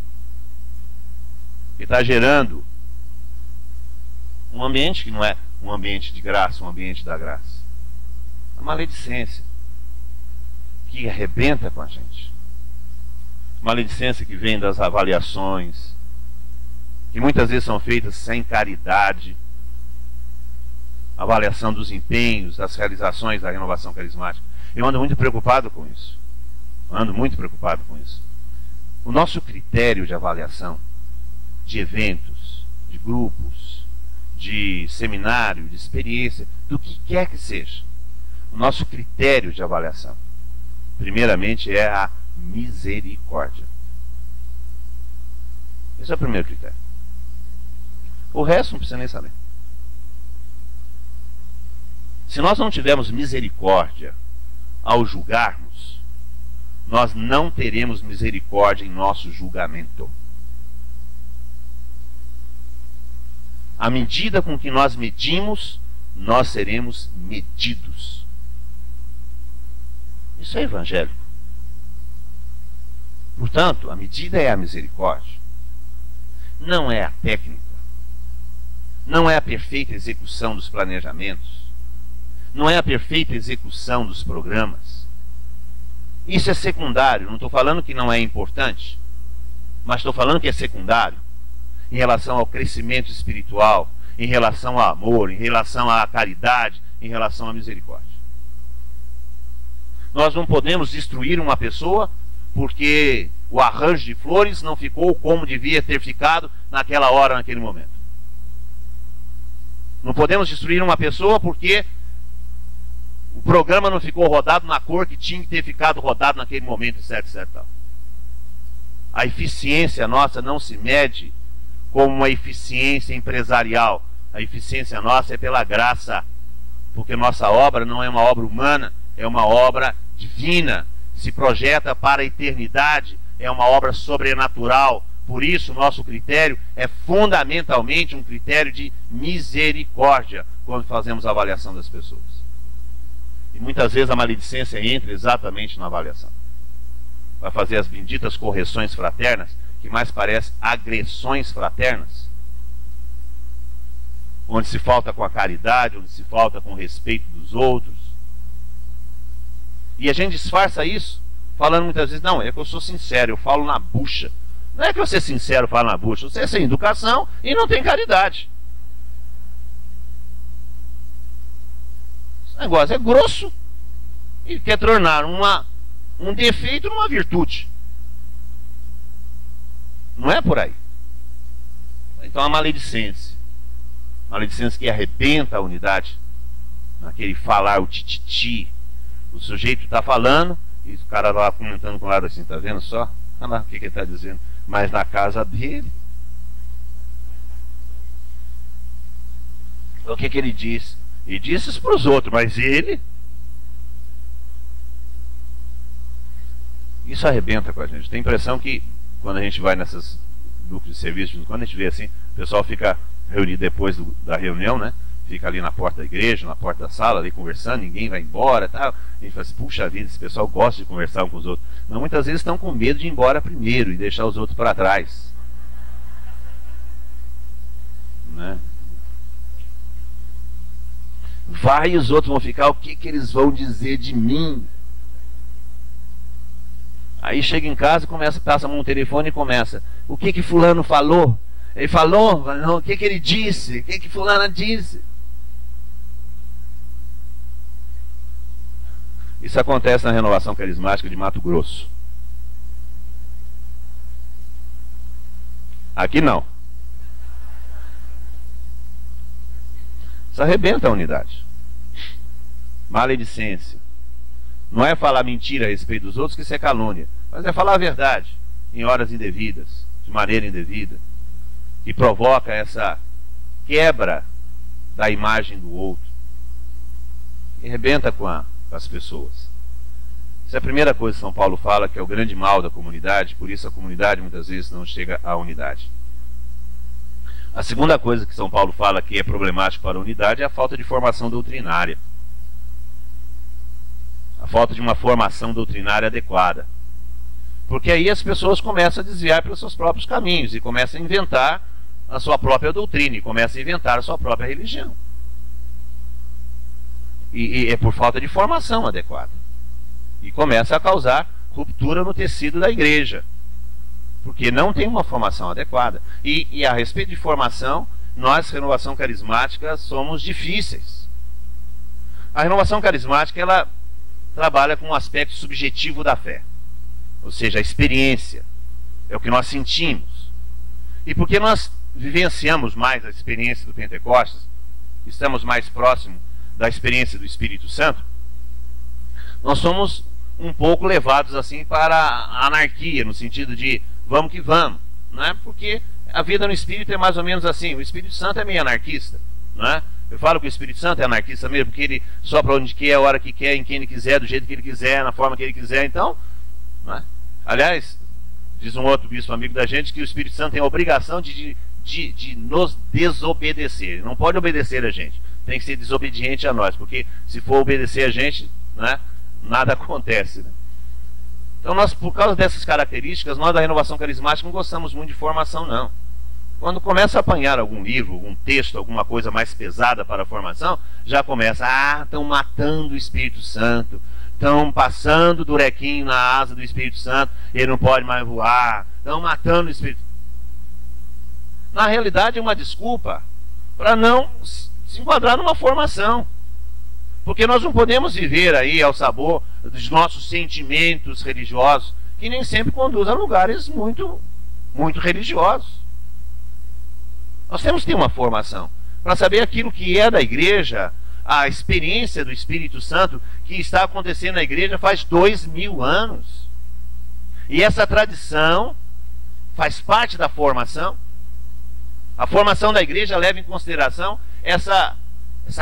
Que está gerando um ambiente que não é um ambiente de graça, um ambiente da graça. A maledicência que arrebenta com a gente. Maledicência que vem das avaliações, que muitas vezes são feitas sem caridade. Avaliação dos empenhos, das realizações da renovação carismática. Eu ando muito preocupado com isso. O nosso critério de avaliação de eventos, de grupos, de seminário, de experiência, do que quer que seja, o nosso critério de avaliação, primeiramente, é a misericórdia. Esse é o primeiro critério. O resto não precisa nem saber. Se nós não tivermos misericórdia ao julgarmos, nós não teremos misericórdia em nosso julgamento. À medida com que nós medimos, nós seremos medidos. Isso é evangélico. Portanto, a medida é a misericórdia. Não é a técnica. Não é a perfeita execução dos planejamentos. Não é a perfeita execução dos programas. Isso é secundário. Não estou falando que não é importante, mas estou falando que é secundário em relação ao crescimento espiritual, em relação ao amor, em relação à caridade, em relação à misericórdia. Nós não podemos destruir uma pessoa porque o arranjo de flores não ficou como devia ter ficado naquela hora, naquele momento. Não podemos destruir uma pessoa porque o programa não ficou rodado na cor que tinha que ter ficado rodado naquele momento, etc. A eficiência nossa não se mede como uma eficiência empresarial. A eficiência nossa é pela graça, porque nossa obra não é uma obra humana, é uma obra divina, se projeta para a eternidade, é uma obra sobrenatural. Por isso, nosso critério é fundamentalmente um critério de misericórdia quando fazemos a avaliação das pessoas. E muitas vezes a maledicência entra exatamente na avaliação. Vai fazer as benditas correções fraternas, que mais parece agressões fraternas, onde se falta com a caridade, onde se falta com o respeito dos outros. E a gente disfarça isso, falando muitas vezes, não, é que eu sou sincero, eu falo na bucha. Não é que você é sincero, fala na bucha, você é sem educação e não tem caridade. Esse negócio é grosso e quer tornar um defeito numa virtude. Não é por aí. Então a maledicência que arrebenta a unidade, naquele falar, o tititi. O sujeito está falando e o cara lá comentando com o lado assim, tá vendo só? Olha lá o que ele está dizendo. Mas na casa dele, o que ele diz? E disse isso para os outros, mas ele... Isso arrebenta com a gente. Tem a impressão que quando a gente vai nessas núcleos de serviço, quando a gente vê assim, o pessoal fica reunido depois da reunião, né? Fica ali na porta da igreja, na porta da sala, ali conversando, ninguém vai embora, tal. A gente fala assim, puxa vida, esse pessoal gosta de conversar um com os outros. Mas muitas vezes estão com medo de ir embora primeiro e deixar os outros para trás, né? Vai e os outros vão ficar, o que eles vão dizer de mim? Aí chega em casa e começa, passa a mão no telefone e começa, o que fulano falou? Ele falou, o que ele disse? O que fulana disse? Isso acontece na Renovação Carismática de Mato Grosso. Aqui não. Isso arrebenta a unidade. Maledicência. Não é falar mentira a respeito dos outros, que isso é calúnia. Mas é falar a verdade em horas indevidas, de maneira indevida, que provoca essa quebra da imagem do outro. E arrebenta com as pessoas. Essa é a primeira coisa que São Paulo fala, que é o grande mal da comunidade, por isso a comunidade muitas vezes não chega à unidade. A segunda coisa que São Paulo fala que é problemática para a unidade é a falta de formação doutrinária. A falta de uma formação doutrinária adequada. Porque aí as pessoas começam a desviar pelos seus próprios caminhos e começam a inventar a sua própria doutrina e começam a inventar a sua própria religião. E é por falta de formação adequada. E começa a causar ruptura no tecido da igreja. Porque não tem uma formação adequada. E a respeito de formação, nós, Renovação Carismática, somos difíceis. A Renovação Carismática, ela trabalha com um aspecto subjetivo da fé. Ou seja, a experiência. É o que nós sentimos. E porque nós vivenciamos mais a experiência do Pentecostes, estamos mais próximos da experiência do Espírito Santo, nós somos um pouco levados assim para a anarquia, no sentido de vamos que vamos, não é? Porque a vida no Espírito é mais ou menos assim. O Espírito Santo é meio anarquista, não é? Eu falo que o Espírito Santo é anarquista mesmo, porque ele sopra onde quer, a hora que quer, em quem ele quiser, do jeito que ele quiser, na forma que ele quiser. Então, não é? Aliás, diz um outro bispo amigo da gente que o Espírito Santo tem a obrigação de nos desobedecer. Ele não pode obedecer a gente, tem que ser desobediente a nós, porque se for obedecer a gente, né, nada acontece, né? Então nós, por causa dessas características, nós da Renovação Carismática não gostamos muito de formação, não. Quando começa a apanhar algum livro, algum texto, alguma coisa mais pesada para a formação, já começa, estão matando o Espírito Santo, estão passando o durequinho na asa do Espírito Santo, ele não pode mais voar, estão matando o Espírito. Na realidade é uma desculpa para não se enquadrar numa formação. Porque nós não podemos viver aí ao sabor dos nossos sentimentos religiosos, que nem sempre conduzem a lugares muito, muito religiosos. Nós temos que ter uma formação para saber aquilo que é da igreja, a experiência do Espírito Santo que está acontecendo na igreja faz 2000 anos. E essa tradição faz parte da formação. A formação da igreja leva em consideração essa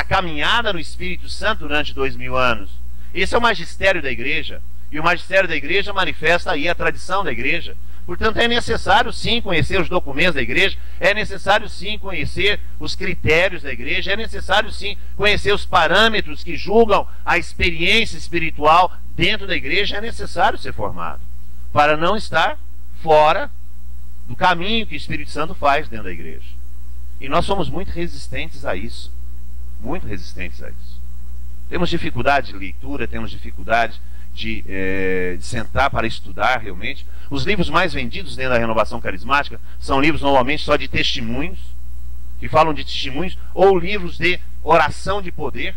caminhada no Espírito Santo durante 2000 anos. Esse é o magistério da igreja. E o magistério da igreja manifesta aí a tradição da igreja. Portanto, é necessário sim conhecer os documentos da igreja, é necessário sim conhecer os critérios da igreja, é necessário sim conhecer os parâmetros que julgam a experiência espiritual dentro da igreja, é necessário ser formado, para não estar fora do caminho que o Espírito Santo faz dentro da igreja. E nós somos muito resistentes a isso, muito resistentes a isso. Temos dificuldade de leitura, temos dificuldade de sentar para estudar realmente. Os livros mais vendidos dentro da renovação carismática são livros normalmente só de testemunhos, que falam de testemunhos, ou livros de oração de poder,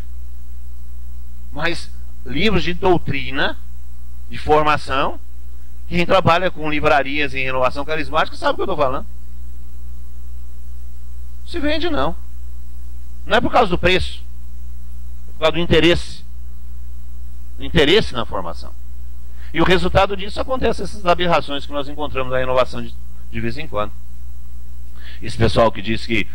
mas livros de doutrina, de formação. Quem trabalha com livrarias em renovação carismática sabe o que eu estou falando. Não se vende, não. Não é por causa do preço, é por causa do interesse. O interesse na formação. E o resultado disso acontece essas aberrações que nós encontramos na renovação de vez em quando. Esse pessoal que diz que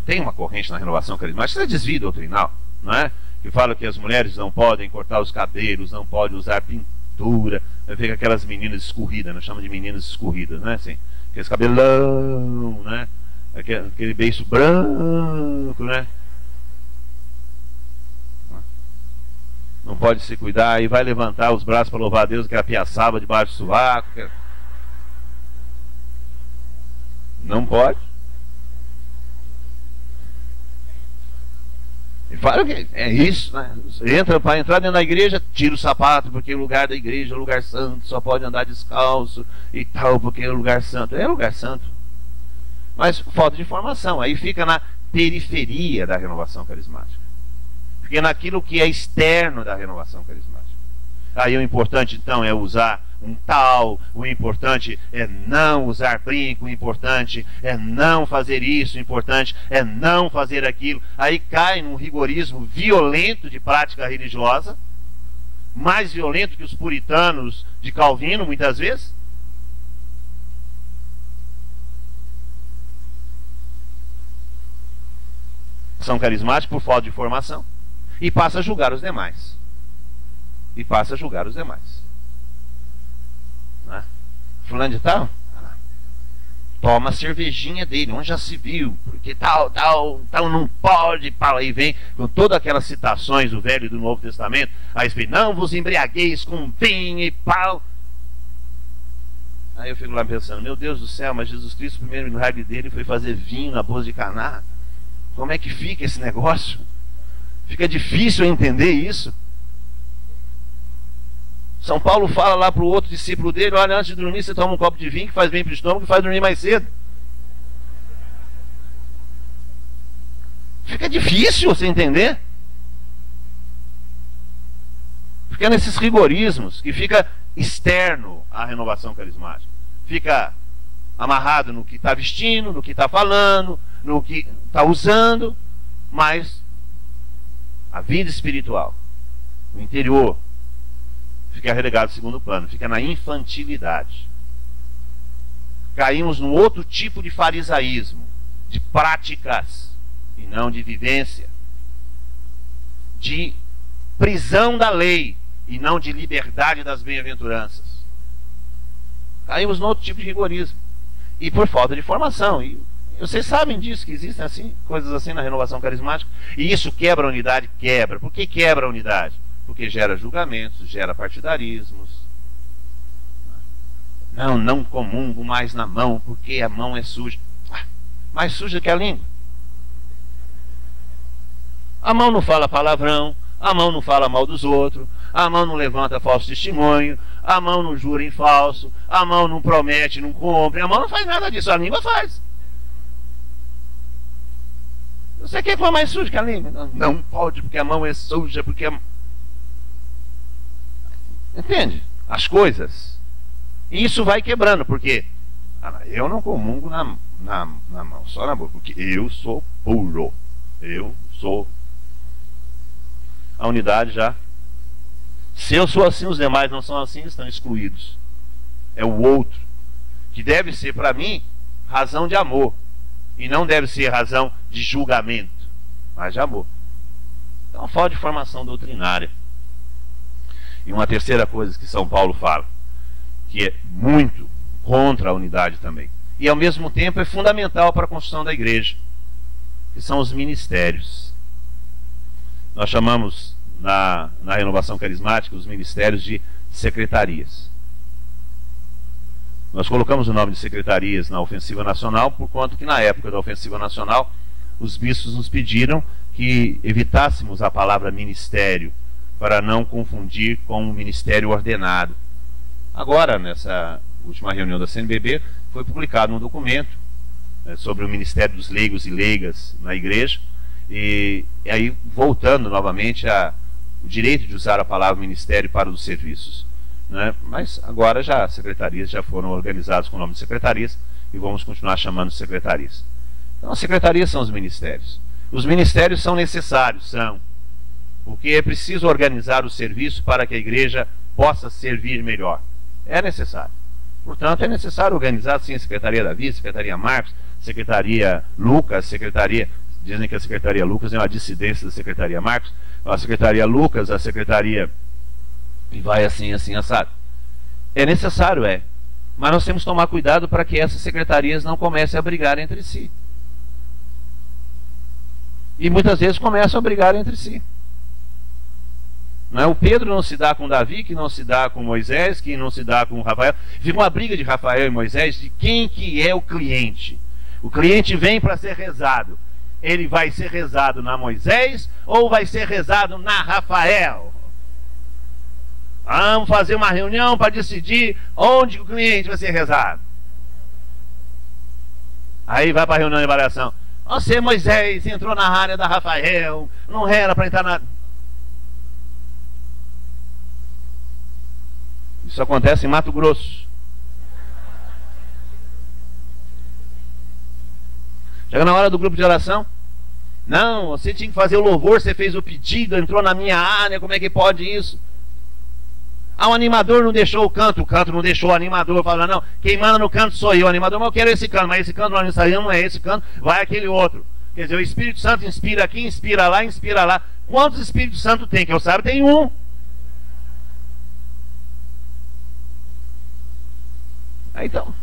tem uma corrente na renovação carismática, isso é desvio doutrinal, não é? Que fala que as mulheres não podem cortar os cabelos, não podem usar pintura. Vai ver aquelas meninas escorridas, nós chamamos de meninas escorridas, né? Assim, aqueles cabelão, né? Aquele beiço branco, né? Não pode se cuidar e vai levantar os braços para louvar a Deus, que é a piaçaba debaixo do sovaco. Não pode. E fala que é isso, né? Entra para entrar dentro da igreja, tira o sapato, porque o lugar da igreja é o lugar santo, só pode andar descalço e tal, porque é o lugar santo. É lugar santo. Mas falta de informação, aí fica na periferia da renovação carismática. Porque naquilo que é externo da renovação carismática. Aí o importante então é usar um tal, o importante é não usar brinco, o importante é não fazer isso, o importante é não fazer aquilo. Aí cai num rigorismo violento de prática religiosa, mais violento que os puritanos de Calvino, muitas vezes. São carismáticos por falta de formação. E passa a julgar os demais. E passa a julgar os demais. Né? Fulano de tal, toma a cervejinha dele, onde já se viu, porque tal não pode, pau, aí vem com todas aquelas citações do Velho e do Novo Testamento, a respeito, não vos embriagueis com vinho e pau. Aí eu fico lá pensando, meu Deus do céu, mas Jesus Cristo, o primeiro milagre dele foi fazer vinho na boda de Caná. Como é que fica esse negócio? Fica difícil entender isso. São Paulo fala lá para o outro discípulo dele, olha, antes de dormir você toma um copo de vinho que faz bem para o estômago e faz dormir mais cedo. Fica difícil você entender. Fica nesses rigorismos que fica externo à renovação carismática. Fica amarrado no que está vestindo, no que está falando, no que está usando, mas a vida espiritual, o interior, fica relegado ao segundo plano, fica na infantilidade. Caímos num outro tipo de farisaísmo, de práticas e não de vivência, de prisão da lei e não de liberdade das bem-aventuranças. Caímos num outro tipo de rigorismo e por falta de formação. E vocês sabem disso, que existem assim, coisas assim na renovação carismática, e isso quebra a unidade? Quebra. Por que quebra a unidade? Porque gera julgamentos, gera partidarismos. Não comungo mais na mão, porque a mão é suja. Mais suja que a língua. A mão não fala palavrão, a mão não fala mal dos outros, a mão não levanta falso testemunho, a mão não jura em falso, a mão não promete, não cumpre, a mão não faz nada disso, a língua faz. Você quer que for mais suja que a língua? Não pode, porque a mão é suja, porque a... Entende? As coisas. E isso vai quebrando, porque eu não comungo na mão, só na boca, porque eu sou puro. Eu sou. A unidade já. Se eu sou assim, os demais não são assim, estão excluídos. É o outro, que deve ser para mim razão de amor, e não deve ser razão de julgamento, mas de amor. Então falta de formação doutrinária. E uma terceira coisa que São Paulo fala, que é muito contra a unidade também. E ao mesmo tempo é fundamental para a construção da igreja, que são os ministérios. Nós chamamos na renovação carismática os ministérios de secretarias. Nós colocamos o nome de secretarias na Ofensiva Nacional por conta que na época da Ofensiva Nacional os bispos nos pediram que evitássemos a palavra ministério para não confundir com o ministério ordenado. Agora, nessa última reunião da CNBB, foi publicado um documento sobre o ministério dos leigos e leigas na igreja, e aí voltando novamente o direito de usar a palavra ministério para os serviços, né? Mas agora já as secretarias já foram organizadas com o nome de secretarias e vamos continuar chamando de secretarias. Então as secretarias são os ministérios. Os ministérios são necessários, porque é preciso organizar o serviço para que a igreja possa servir melhor. É necessário. Portanto, é necessário organizar sim a Secretaria Davi, Secretaria Marcos, Secretaria Lucas, Secretaria... Dizem que a Secretaria Lucas é uma dissidência da Secretaria Marcos. A Secretaria Lucas, a Secretaria... E vai assim, assim, assado. É necessário, mas nós temos que tomar cuidado para que essas secretarias não comecem a brigar entre si. E muitas vezes começam a brigar entre si. Não é? O Pedro não se dá com Davi, que não se dá com Moisés, que não se dá com Rafael. Fica uma briga de Rafael e Moisés de quem que é o cliente. O cliente vem para ser rezado. Ele vai ser rezado na Moisés ou vai ser rezado na Rafael? Vamos fazer uma reunião para decidir onde o cliente vai ser rezado. Aí vai para a reunião de avaliação. Você, Moisés, entrou na área da Rafael, não era para entrar na... Isso acontece em Mato Grosso. Chega na hora do grupo de oração. Não, você tinha que fazer o louvor, você fez o pedido, entrou na minha área, como é que pode isso? O animador não deixou o canto não deixou o animador, falando, não, quem manda no canto sou eu, o animador, mas eu quero esse canto, mas esse canto não é esse canto, vai aquele outro. Quer dizer, o Espírito Santo inspira aqui, inspira lá, inspira lá. Quantos Espíritos Santo tem? Que eu saiba, tem um. Então,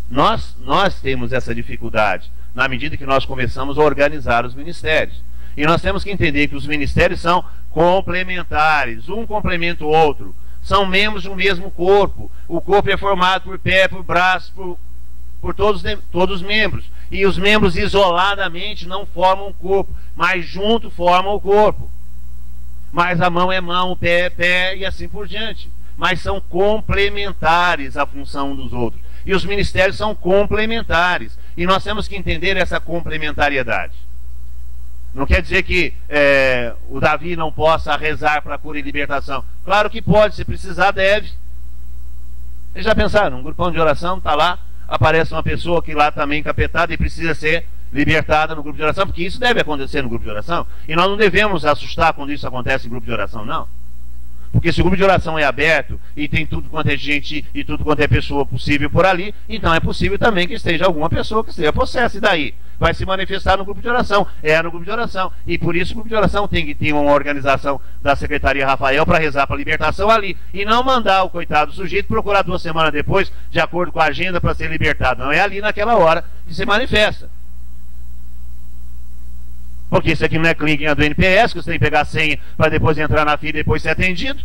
nós temos essa dificuldade na medida que nós começamos a organizar os ministérios. E nós temos que entender que os ministérios são complementares, um complementa o outro. São membros de um mesmo corpo. O corpo é formado por pé, por braço, por todos os membros. E os membros isoladamente não formam o corpo, mas junto formam o corpo. Mas a mão é mão, o pé é pé e assim por diante. Mas são complementares à função dos outros. E os ministérios são complementares. E nós temos que entender essa complementariedade. Não quer dizer que o Davi não possa rezar para cura e libertação. Claro que pode, se precisar deve. Vocês já pensaram? Um grupão de oração está lá, aparece uma pessoa que lá também encapetada e precisa ser libertada no grupo de oração, porque isso deve acontecer no grupo de oração. E nós não devemos assustar quando isso acontece em grupo de oração, não. Porque se o grupo de oração é aberto e tem tudo quanto é gente e tudo quanto é pessoa possível por ali, então é possível também que esteja alguma pessoa que esteja possessa. E daí? Vai se manifestar no grupo de oração. É no grupo de oração. E por isso o grupo de oração tem que ter uma organização da Secretaria Rafael para rezar para a libertação ali. E não mandar o coitado sujeito procurar 2 semanas depois, de acordo com a agenda, para ser libertado. Não é ali naquela hora que se manifesta. Porque isso aqui não é clínica do NPS, que você tem que pegar a senha para depois entrar na fila e depois ser atendido.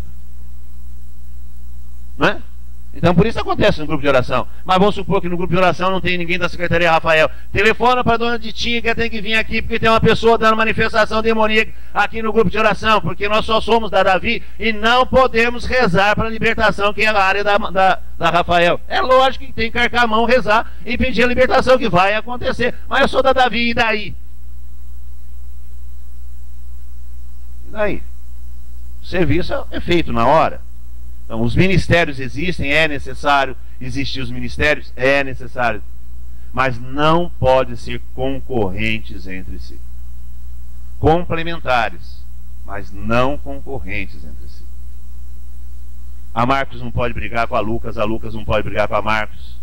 Não é? Então por isso acontece no grupo de oração. Mas vamos supor que no grupo de oração não tem ninguém da Secretaria Rafael. Telefona para a dona Ditinha que tem que vir aqui, porque tem uma pessoa dando manifestação demoníaca aqui no grupo de oração, porque nós só somos da Davi e não podemos rezar para a libertação, que é a área da Rafael. É lógico que tem que carcar a mão, rezar e pedir a libertação, que vai acontecer. Mas eu sou da Davi, e daí? Daí, o serviço é feito na hora. Então os ministérios existem, é necessário existir os ministérios, é necessário, mas não podem ser concorrentes entre si. Complementares, mas não concorrentes entre si. A Marcos não pode brigar com a Lucas não pode brigar com a Marcos,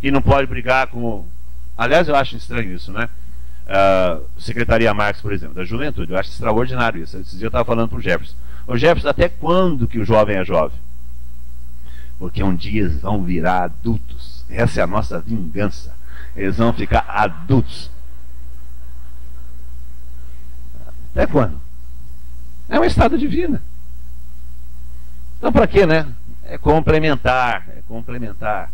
e não pode brigar com... Aliás, eu acho estranho isso, né? Secretaria Marcos, por exemplo, da Juventude, eu acho extraordinário isso. Esses dias eu estava falando para o Jefferson. Ô Jefferson, até quando que o jovem é jovem? Porque um dia vão virar adultos. Essa é a nossa vingança. Eles vão ficar adultos. Até quando? É um estado de vida. Então, para quê, né? É complementar, é complementar.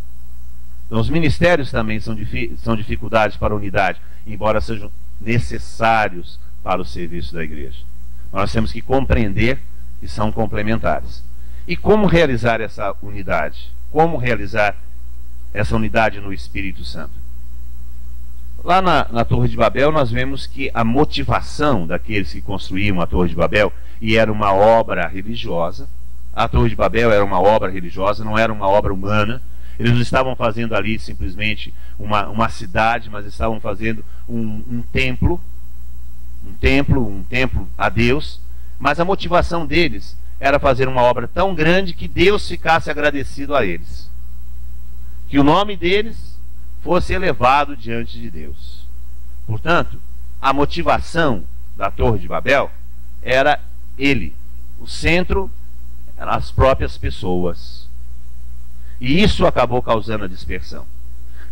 Então, os ministérios também são dificuldades para a unidade, embora sejam necessários para o serviço da igreja. Nós temos que compreender que são complementares. E como realizar essa unidade? Como realizar essa unidade no Espírito Santo? Lá na Torre de Babel, nós vemos que a motivação daqueles que construíam a Torre de Babel, e era uma obra religiosa, a Torre de Babel era uma obra religiosa, não era uma obra humana. Eles não estavam fazendo ali simplesmente uma cidade, mas estavam fazendo um templo a Deus. Mas a motivação deles era fazer uma obra tão grande que Deus ficasse agradecido a eles, que o nome deles fosse elevado diante de Deus. Portanto, a motivação da Torre de Babel era ele, o centro eram as próprias pessoas. E isso acabou causando a dispersão.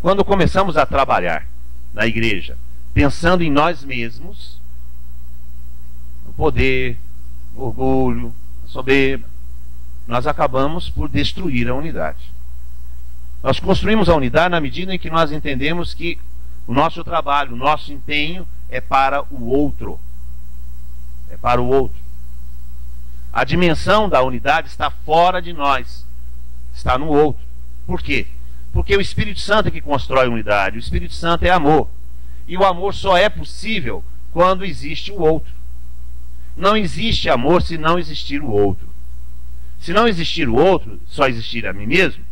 Quando começamos a trabalhar na igreja, pensando em nós mesmos, no poder, no orgulho, na soberba, nós acabamos por destruir a unidade. Nós construímos a unidade na medida em que nós entendemos que o nosso trabalho, o nosso empenho é para o outro. É para o outro. A dimensão da unidade está fora de nós, está no outro. Por quê? Porque o Espírito Santo é que constrói a unidade. O Espírito Santo é amor. E o amor só é possível quando existe o outro. Não existe amor se não existir o outro. Se não existir o outro, só existir a mim mesmo,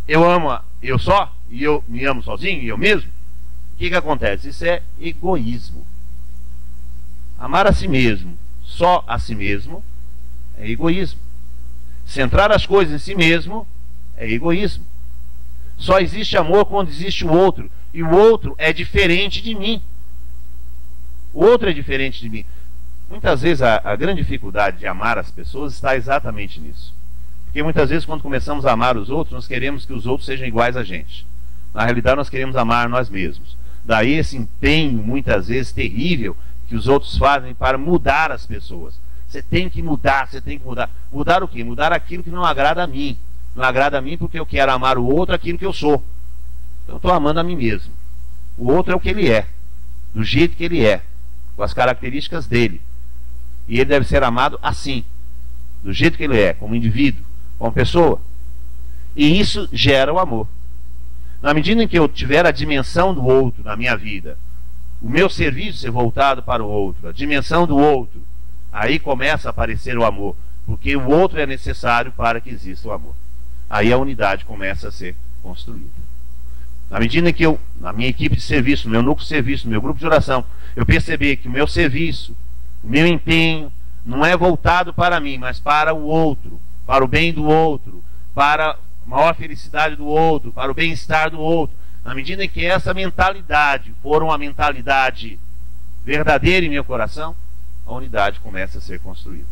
eu amo eu só, e eu me amo sozinho, e eu mesmo, o que acontece? Isso é egoísmo. Amar a si mesmo, só a si mesmo, é egoísmo. Centrar as coisas em si mesmo é egoísmo. Só existe amor quando existe o outro, e o outro é diferente de mim. O outro é diferente de mim. Muitas vezes a grande dificuldade de amar as pessoas está exatamente nisso. Porque muitas vezes quando começamos a amar os outros, nós queremos que os outros sejam iguais a gente. Na realidade nós queremos amar nós mesmos. Daí esse empenho, muitas vezes terrível, que os outros fazem para mudar as pessoas. Você tem que mudar, você tem que mudar. Mudar o quê? Mudar aquilo que não agrada a mim. Não agrada a mim porque eu quero amar o outro aquilo que eu sou. Então eu estou amando a mim mesmo. O outro é o que ele é, do jeito que ele é, com as características dele. E ele deve ser amado assim, do jeito que ele é, como indivíduo, como pessoa. E isso gera o amor. Na medida em que eu tiver a dimensão do outro na minha vida, o meu serviço ser voltado para o outro, a dimensão do outro, aí começa a aparecer o amor, porque o outro é necessário para que exista o amor. Aí a unidade começa a ser construída. Na medida em que eu, na minha equipe de serviço, no meu núcleo de serviço, no meu grupo de oração, eu perceber que o meu serviço, o meu empenho, não é voltado para mim, mas para o outro, para o bem do outro, para a maior felicidade do outro, para o bem-estar do outro. Na medida em que essa mentalidade for uma mentalidade verdadeira em meu coração, a unidade começa a ser construída.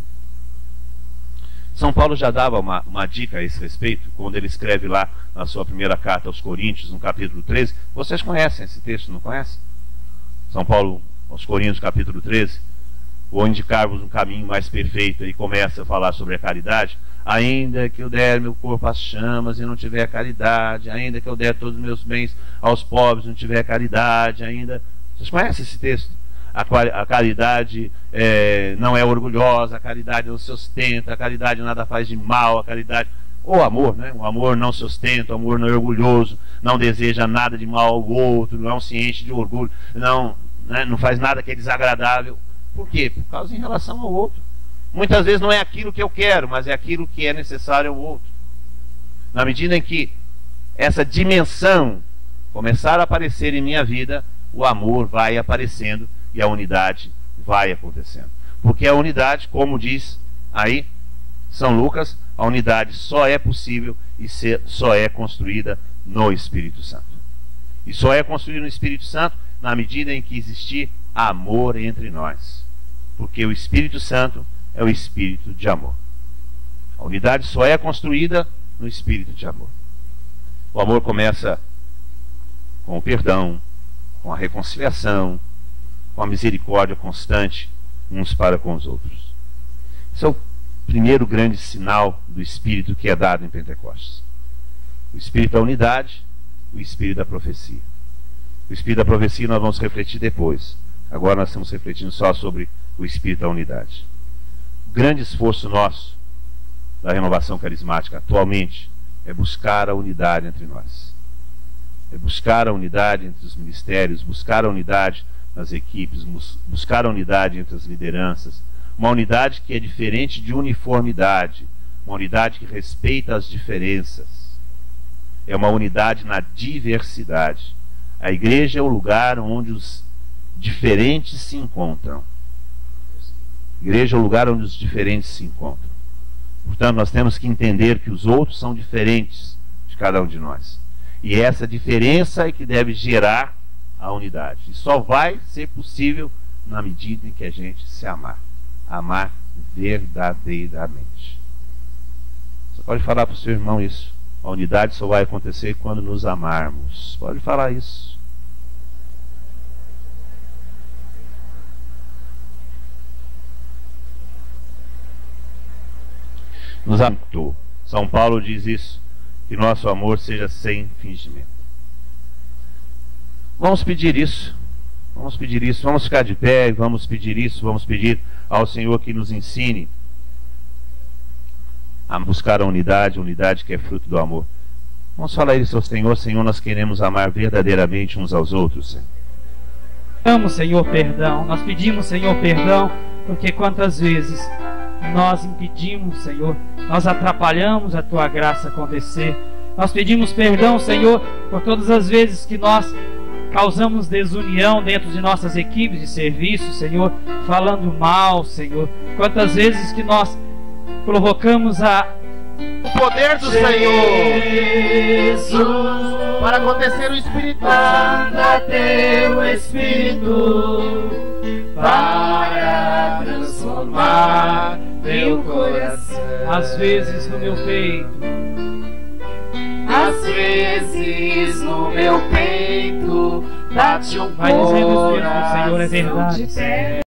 São Paulo já dava uma dica a esse respeito, quando ele escreve lá na sua primeira carta aos Coríntios, no capítulo 13. Vocês conhecem esse texto, não conhecem? São Paulo, aos Coríntios, capítulo 13. Vou indicar-vos um caminho mais perfeito, e começa a falar sobre a caridade. Ainda que eu der meu corpo às chamas e não tiver caridade, ainda que eu der todos os meus bens aos pobres e não tiver caridade, ainda... Vocês conhecem esse texto? A caridade não é orgulhosa, a caridade não se ostenta, a caridade nada faz de mal, a caridade... O amor, né? O amor não se ostenta, o amor não é orgulhoso, não deseja nada de mal ao outro, não se enche de orgulho, não faz nada que é desagradável. Por quê? Por causa em relação ao outro. Muitas vezes não é aquilo que eu quero, mas é aquilo que é necessário ao outro. Na medida em que essa dimensão começar a aparecer em minha vida, o amor vai aparecendo e a unidade vai acontecendo. Porque a unidade, como diz aí São Lucas, a unidade só é possível e só é construída no Espírito Santo. E só é construída no Espírito Santo na medida em que existir amor entre nós. Porque o Espírito Santo é o Espírito de amor. A unidade só é construída no Espírito de amor. O amor começa com o perdão, com a reconciliação, com a misericórdia constante uns para com os outros. Esse é o primeiro grande sinal do Espírito que é dado em Pentecostes. O Espírito da unidade, o Espírito da profecia. O Espírito da profecia nós vamos refletir depois. Agora nós estamos refletindo só sobre o Espírito da unidade. O grande esforço nosso da renovação carismática atualmente é buscar a unidade entre nós. É buscar a unidade entre os ministérios, buscar a unidade nas equipes, buscar a unidade entre as lideranças. Uma unidade que é diferente de uniformidade, uma unidade que respeita as diferenças. É uma unidade na diversidade. A igreja é o lugar onde os diferentes se encontram. A igreja é o lugar onde os diferentes se encontram. Portanto, nós temos que entender que os outros são diferentes de cada um de nós. E essa diferença é que deve gerar a unidade. E só vai ser possível na medida em que a gente se amar. Amar verdadeiramente. Você pode falar para o seu irmão isso. A unidade só vai acontecer quando nos amarmos. Pode falar isso. Nos amou. São Paulo diz isso, que nosso amor seja sem fingimento. Vamos pedir isso. Vamos pedir isso. Vamos ficar de pé e vamos pedir isso. Vamos pedir ao Senhor que nos ensine a buscar a unidade que é fruto do amor. Vamos falar isso ao Senhor. Senhor, nós queremos amar verdadeiramente uns aos outros, Senhor. Pedimos, Senhor, perdão. Nós pedimos, Senhor, perdão, porque quantas vezes nós impedimos, Senhor, nós atrapalhamos a Tua graça acontecer. Nós pedimos perdão, Senhor, por todas as vezes que nós causamos desunião dentro de nossas equipes de serviço, Senhor, falando mal, Senhor. Quantas vezes que nós provocamos o poder do Senhor para acontecer o Espírito. Manda teu Espírito para transformar meu coração. Às vezes no meu peito, às vezes no meu peito bate um vai dizendo isso mesmo, coração Senhor, é verdade. de pedra.